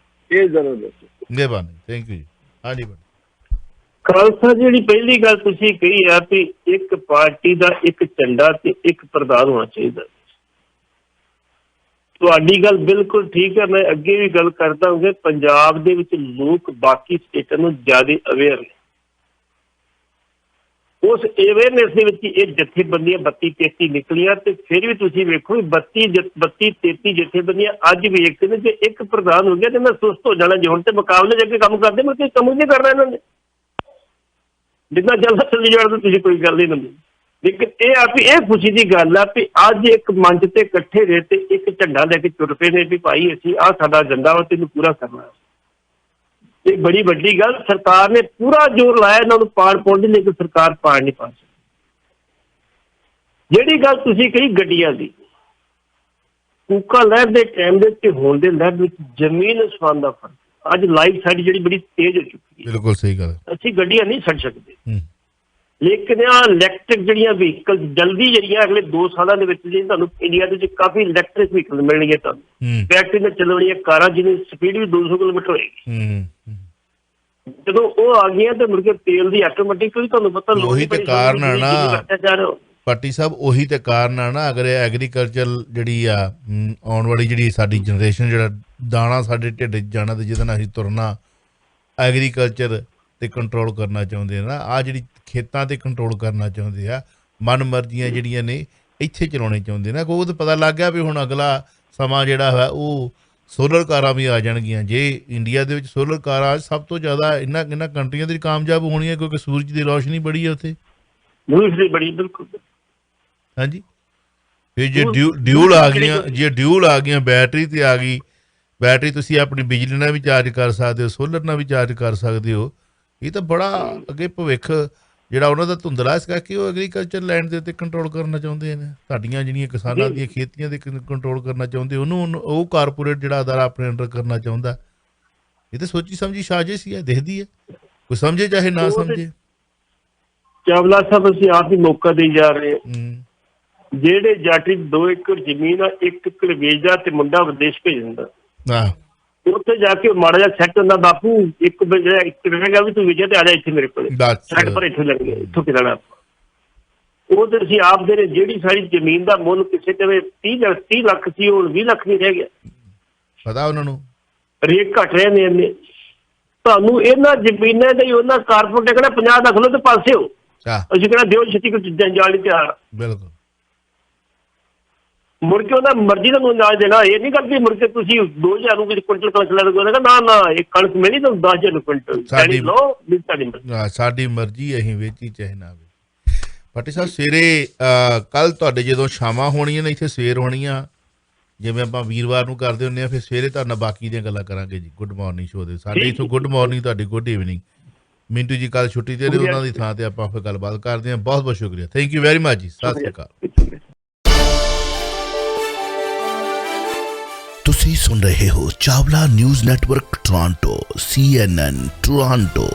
ਇਹ ਜ਼ਰੂਰ ਦੱਸੋ। ਮਿਹਰਬਾਨੀ, ਥੈਂਕ ਯੂ ਜੀ। ਹਾਂਜੀ ਖਾਲਸਾ, ਜਿਹੜੀ ਪਹਿਲੀ ਗੱਲ ਤੁਸੀਂ ਕਹੀ ਆ ਵੀ ਇੱਕ ਪਾਰਟੀ ਦਾ ਇੱਕ ਝੰਡਾ ਤੇ ਇੱਕ ਪ੍ਰਧਾਨ ਹੋਣਾ ਚਾਹੀਦਾ, ਤੁਹਾਡੀ ਗੱਲ ਬਿਲਕੁਲ ਠੀਕ ਹੈ। ਮੈਂ ਅੱਗੇ ਵੀ ਗੱਲ ਕਰਦਾ ਹਾਂ ਕਿ ਪੰਜਾਬ ਦੇ ਵਿੱਚ ਲੋਕ ਬਾਕੀ ਸਟੇਟਾਂ ਨੂੰ ਜ਼ਿਆਦਾ ਅਵੇਅਰ ਨੇ। ਉਸ ਅਵੇਅਰਨੈਸ ਦੇ ਵਿੱਚ ਇਹ ਜਥੇਬੰਦੀਆਂ 32-33 ਨਿਕਲੀਆਂ, ਤੇ ਫਿਰ ਵੀ ਤੁਸੀਂ ਵੇਖੋ 32-33 ਜਥੇਬੰਦੀਆਂ ਅੱਜ ਵੇਖਦੇ ਨੇ ਜੇ ਇੱਕ ਪ੍ਰਧਾਨ ਹੋ ਗਿਆ ਤੇ ਮੈਂ ਸੁਸਤ ਹੋ ਜਾਣਾ। ਜੇ ਹੁਣ ਤੇ ਮੁਕਾਬਲੇ ਦੇ ਅੱਗੇ ਕੰਮ ਕਰਦੇ, ਮੈਂ ਕੋਈ ਕੰਮ ਨਹੀਂ ਕਰਨਾ ਇਹਨਾਂ ਨੇ, ਜਿੰਨਾ ਜਲਦ ਚੱਲੀ ਜਾਣਾ ਤੁਸੀਂ ਕੋਈ ਗੱਲ ਨਹੀਂ ਹੁੰਦੀ। ਲੇਕਿਨ ਇਹ ਆ ਵੀ ਇਹ ਖੁਸ਼ੀ ਦੀ ਗੱਲ ਆ ਵੀ ਅੱਜ ਇੱਕ ਮੰਚ ਤੇ ਇਕੱਠੇ ਰਹੇ ਤੇ ਇੱਕ ਝੰਡਾ ਲੈ ਕੇ ਤੁਰ ਪਏ ਨੇ ਵੀ ਭਾਈ ਅਸੀਂ ਆਹ ਸਾਡਾ ਏਜੰਡਾ ਵਾ, ਤੈਨੂੰ ਪੂਰਾ ਕਰਨਾ। ਇਹ ਬੜੀ ਵੱਡੀ ਗੱਲ। ਸਰਕਾਰ ਨੇ ਪੂਰਾ ਜ਼ੋਰ ਲਾਇਆ ਇਹਨਾਂ ਨੂੰ ਪਾੜ ਪਾਉਣ ਦੀ, ਲੇਕਿਨ ਸਰਕਾਰ ਪਾੜ ਨਹੀਂ ਪਾ ਸਕਦੀ। ਜਿਹੜੀ ਗੱਲ ਤੁਸੀਂ ਕਹੀ ਗੱਡੀਆਂ ਦੀ, ਕੂਕਾ ਲਹਿਰ ਦੇ ਟਾਈਮ ਦੇ ਤੇ ਹੋਣ ਦੇ ਲਹਿਰ ਵਿੱਚ ਜ਼ਮੀਨ ਅਸਮਾਨ ਦਾ ਫਰਕ। ਅੱਜ ਲਾਈਫ ਸਾਡੀ ਜਿਹੜੀ ਬੜੀ ਤੇਜ਼ ਹੋ ਚੁੱਕੀ ਹੈ। ਬਿਲਕੁਲ ਸਹੀ ਗੱਲ। ਅਸੀਂ ਗੱਡੀਆਂ ਨਹੀਂ ਛੱਡ ਸਕਦੇ, ਲੇਕਿਨ ਆਹ ਇਲੈਕਟ੍ਰਿਕ ਜਿਹੜੀਆਂ ਵਹੀਕਲ ਜਲਦੀ ਜਿਹੜੀਆਂ ਅਗਲੇ 2 ਸਾਲਾਂ ਦੇ ਵਿੱਚ ਜਿਹੜੀ ਤੁਹਾਨੂੰ ਇੰਡੀਆ ਦੇ ਵਿੱਚ ਕਾਫੀ ਇਲੈਕਟ੍ਰਿਕ ਵਹੀਕਲ ਮਿਲਣਗੇ, ਤੁਹਾਨੂੰ ਬੈਟਰੀ ਨਾਲ ਚੱਲਣ ਵਾਲੀਆਂ ਕਾਰਾਂ ਜਿਹਦੀ ਸਪੀਡ ਵੀ 200 ਕਿਲੋਮੀਟਰ ਹੋਏਗੀ। ਜਦੋਂ ਉਹ ਆ ਗਈਆਂ ਤੇ ਮੁੜ ਕੇ ਤੇਲ ਦੀ ਆਟੋਮੈਟਿਕਲੀ ਤੁਹਾਨੂੰ ਪਤਾ ਉਹੀ ਤੇ ਕਾਰਨ ਆ ਨਾ ਪਾਟੀ ਸਾਹਿਬ, ਉਹੀ ਤੇ ਕਾਰਨ ਆ ਨਾ। ਅਗਰ ਐਗਰੀਕਲਚਰ ਜਿਹੜੀ ਆ ਆਉਣ ਵਾਲੀ ਜਿਹੜੀ ਸਾਡੀ ਜਨਰੇਸ਼ਨ, ਜਿਹੜਾ ਦਾਣਾ ਸਾਡੇ ਢਿੱਡ 'ਚ ਜਾਣਾ ਤੇ ਜਿਹਦੇ ਨਾਲ ਅਸੀਂ ਤੁਰਨਾ, ਐਗਰੀਕਲਚਰ ਤੇ ਕੰਟਰੋਲ ਕਰਨਾ ਚਾਹੁੰਦੇ ਆ ਨਾ। ਆਹ ਜਿਹੜੀ ਖੇਤਾਂ ਤੇ ਕੰਟਰੋਲ ਕਰਨਾ ਚਾਹੁੰਦੇ ਆ, ਮਨ ਮਰਜ਼ੀਆਂ ਜਿਹੜੀਆਂ ਨੇ ਇੱਥੇ ਚਲਾਉਣੇ ਚਾਹੁੰਦੇ ਨਾ। ਉਹ ਤਾਂ ਪਤਾ ਲੱਗ ਗਿਆ ਵੀ ਹੁਣ ਅਗਲਾ ਸਮਾਂ ਜਿਹੜਾ ਹੈ ਉਹ ਸੋਲਰ ਕਾਰਾਂ ਵੀ ਆ ਜਾਣਗੀਆਂ। ਜੇ ਇੰਡੀਆ ਦੇ ਵਿੱਚ ਸੋਲਰ ਕਾਰਾਂ ਸਭ ਤੋਂ ਜ਼ਿਆਦਾ ਇਹਨਾਂ ਕੰਟਰੀਆਂ ਦੇ ਕਾਮਯਾਬ ਹੋਣੀਆਂ, ਕਿਉਂਕਿ ਸੂਰਜ ਦੀ ਰੋਸ਼ਨੀ ਬੜੀ ਹੈ ਉੱਥੇ, ਬੜੀ। ਬਿਲਕੁਲ ਹਾਂਜੀ। ਫਿਰ ਜੇ ਡਿਊਲ ਆ ਗਈਆਂ, ਜੇ ਡਿਊਲ ਆ ਗਈਆਂ, ਬੈਟਰੀ ਤੇ ਆ ਗਈ, ਬੈਟਰੀ ਤੁਸੀਂ ਆਪਣੀ ਬਿਜਲੀ ਨਾਲ ਵੀ ਚਾਰਜ ਕਰ ਸਕਦੇ ਹੋ, ਸੋਲਰ ਨਾਲ ਵੀ ਚਾਰਜ ਕਰ ਸਕਦੇ ਹੋ। ਇਹ ਤਾਂ ਬੜਾ ਅੱਗੇ ਭਵਿੱਖ ਜਿਹੜਾ ਉਹਨਾਂ ਦਾ ਧੁੰਦਲਾ, ਇਸ ਕਰਕੇ ਉਹ ਐਗਰੀਕਲਚਰ ਲੈਂਡ ਦੇ ਉੱਤੇ ਕੰਟਰੋਲ ਕਰਨਾ ਚਾਹੁੰਦੇ ਨੇ। ਸਾਡੀਆਂ ਜਿਹੜੀਆਂ ਕਿਸਾਨਾਂ ਦੀਆਂ ਖੇਤੀਆਂ ਦੇ ਕੰਟਰੋਲ ਕਰਨਾ ਚਾਹੁੰਦੇ, ਉਹਨੂੰ ਉਹ ਕਾਰਪੋਰੇਟ ਜਿਹੜਾ ਅਦਾਰਾ ਆਪਣੇ ਅੰਡਰ ਕਰਨਾ ਚਾਹੁੰਦਾ। ਇਹ ਤਾਂ ਸੋਚੀ ਸਮਝੀ ਸਾਜ਼ਿਸ਼ ਹੀ ਹੈ, ਦਿਖਦੀ ਹੈ, ਕੋਈ ਸਮਝੇ ਚਾਹੇ ਨਾ ਸਮਝੇ। ਚਾਵਲਾ ਸਾਹਿਬ, ਅਸੀਂ ਆਪ ਹੀ ਮੌਕਾ ਦੇ ਜਾ ਰਹੇ ਹਾਂ। ਜਿਹੜੇ ਜੱਟ 2 ਏਕੜ ਜ਼ਮੀਨ ਆ, 1 ਏਕੜ ਵੇਚਦਾ ਤੇ ਮੁੰਡਾ ਵਿਦੇਸ਼ ਭੇਜ ਦਿੰਦਾ। ਉੱਥੇ ਜਾ ਕੇ ਮਾੜਾ ਜਿਹਾ ਸੈੱਟ ਹੁੰਦਾ, ਬਾਪੂ ਇੱਕ ਰਹਿ ਗਿਆ ਵੀ ਤੂੰ ਵਿਜੇ ਤੇ ਆ ਜਾ ਇੱਥੇ ਮੇਰੇ ਕੋਲ, ਸੈੱਟ ਪਰ ਇੱਥੇ ਲੱਗ ਗਿਆ, ਇੱਥੋਂ ਕਿਹੜਾ ਉਹ ਤੇ ਅਸੀਂ ਆਪ ਦੇ ਜਿਹੜੀ ਸਾਡੀ ਜ਼ਮੀਨ ਦਾ ਮੁੱਲ ਕਿਸੇ ਤੇ 30 ਲੱਖ ਸੀ, ਹੁਣ 20 ਲੱਖ ਨਹੀਂ ਰਹਿ ਗਿਆ। ਪਤਾ ਉਹਨਾਂ ਨੂੰ ਰੇਟ ਘਟ ਰਹੇ ਨੇ ਇੰਨੇ। ਤੁਹਾਨੂੰ ਇਹਨਾਂ ਜ਼ਮੀਨਾਂ ਦੇ ਉਹਨਾਂ ਕਾਰਪੋਰੇਟ ਨੇ ਕਹਿਣਾ 50 ਲੱਖ ਲਓ ਤੇ ਪਾਸੇ ਹੋ, ਅਸੀਂ ਕਿਹੜਾ ਦਿਓ ਛੇਤੀ ਕੋਈ ਚੀਜ਼ਾਂ ਜਾਣ ਲਈ ਤਿਆਰ। ਬਿਲਕੁਲ। ਮੁੜ ਕੇ ਉਹਨਾਂ ਮਰਜ਼ੀ ਦਾ ਅੰਦਾਜ਼ ਦੇਣਾ, ਇਹ ਨਹੀਂ ਕਰਦੀ ਮੁੜ ਕੇ ਤੁਸੀਂ 2000 ਨੂੰ ਕੁਇੰਟਲ ਕਣਕ ਲੈ ਲਓ, ਨਾ ਨਾ ਇਹ ਕਣਕ ਮਿਲੀ ਤਾਂ 10,000 ਨੂੰ ਕੁਇੰਟਲ ਸਾਡੀ ਮਰਜ਼ੀ, ਅਸੀਂ ਵੇਚੀ ਚਾਹੇ ਨਾ ਵੇਚੀ। ਭੱਟੀ ਸਾਹਿਬ ਸਵੇਰੇ ਕੱਲ ਤੁਹਾਡੇ ਜਦੋਂ ਸ਼ਾਮਾਂ ਹੋਣੀਆਂ ਨੇ ਇੱਥੇ ਸਵੇਰ ਹੋਣੀਆਂ, ਜਿਵੇਂ ਆਪਾਂ ਵੀਰਵਾਰ ਨੂੰ ਕਰਦੇ ਹੁੰਦੇ ਹਾਂ, ਫਿਰ ਸਵੇਰੇ ਤੁਹਾਡੇ ਨਾਲ ਬਾਕੀ ਦੀਆਂ ਗੱਲਾਂ ਕਰਾਂਗੇ ਜੀ ਗੁੱਡ ਮਾਰਨਿੰਗ ਸ਼ੋਅ ਦੇ। ਸਾਡੇ ਇੱਥੋਂ ਗੁੱਡ ਮਾਰਨਿੰਗ, ਤੁਹਾਡੀ ਗੁੱਡ ਈਵਨਿੰਗ। ਮਿੰਟੂ ਜੀ ਕੱਲ ਛੁੱਟੀ ਤੇ ਨੇ, ਉਹਨਾਂ ਦੀ ਥਾਂ ਤੇ ਆਪਾਂ ਫਿਰ ਗੱਲਬਾਤ ਕਰਦੇ ਹਾਂ। ਬਹੁਤ ਬਹੁਤ ਸ਼ੁਕਰੀਆ, ਥੈਂਕ ਯੂ ਵੈਰੀ ਮਚ ਜੀ, ਸਤਿ ਸ਼੍ਰੀ ਅਕਾਲ। ਤੁਸੀਂ ਸੁਣ ਰਹੇ ਹੋ Chawla news network Toronto CNN Toronto.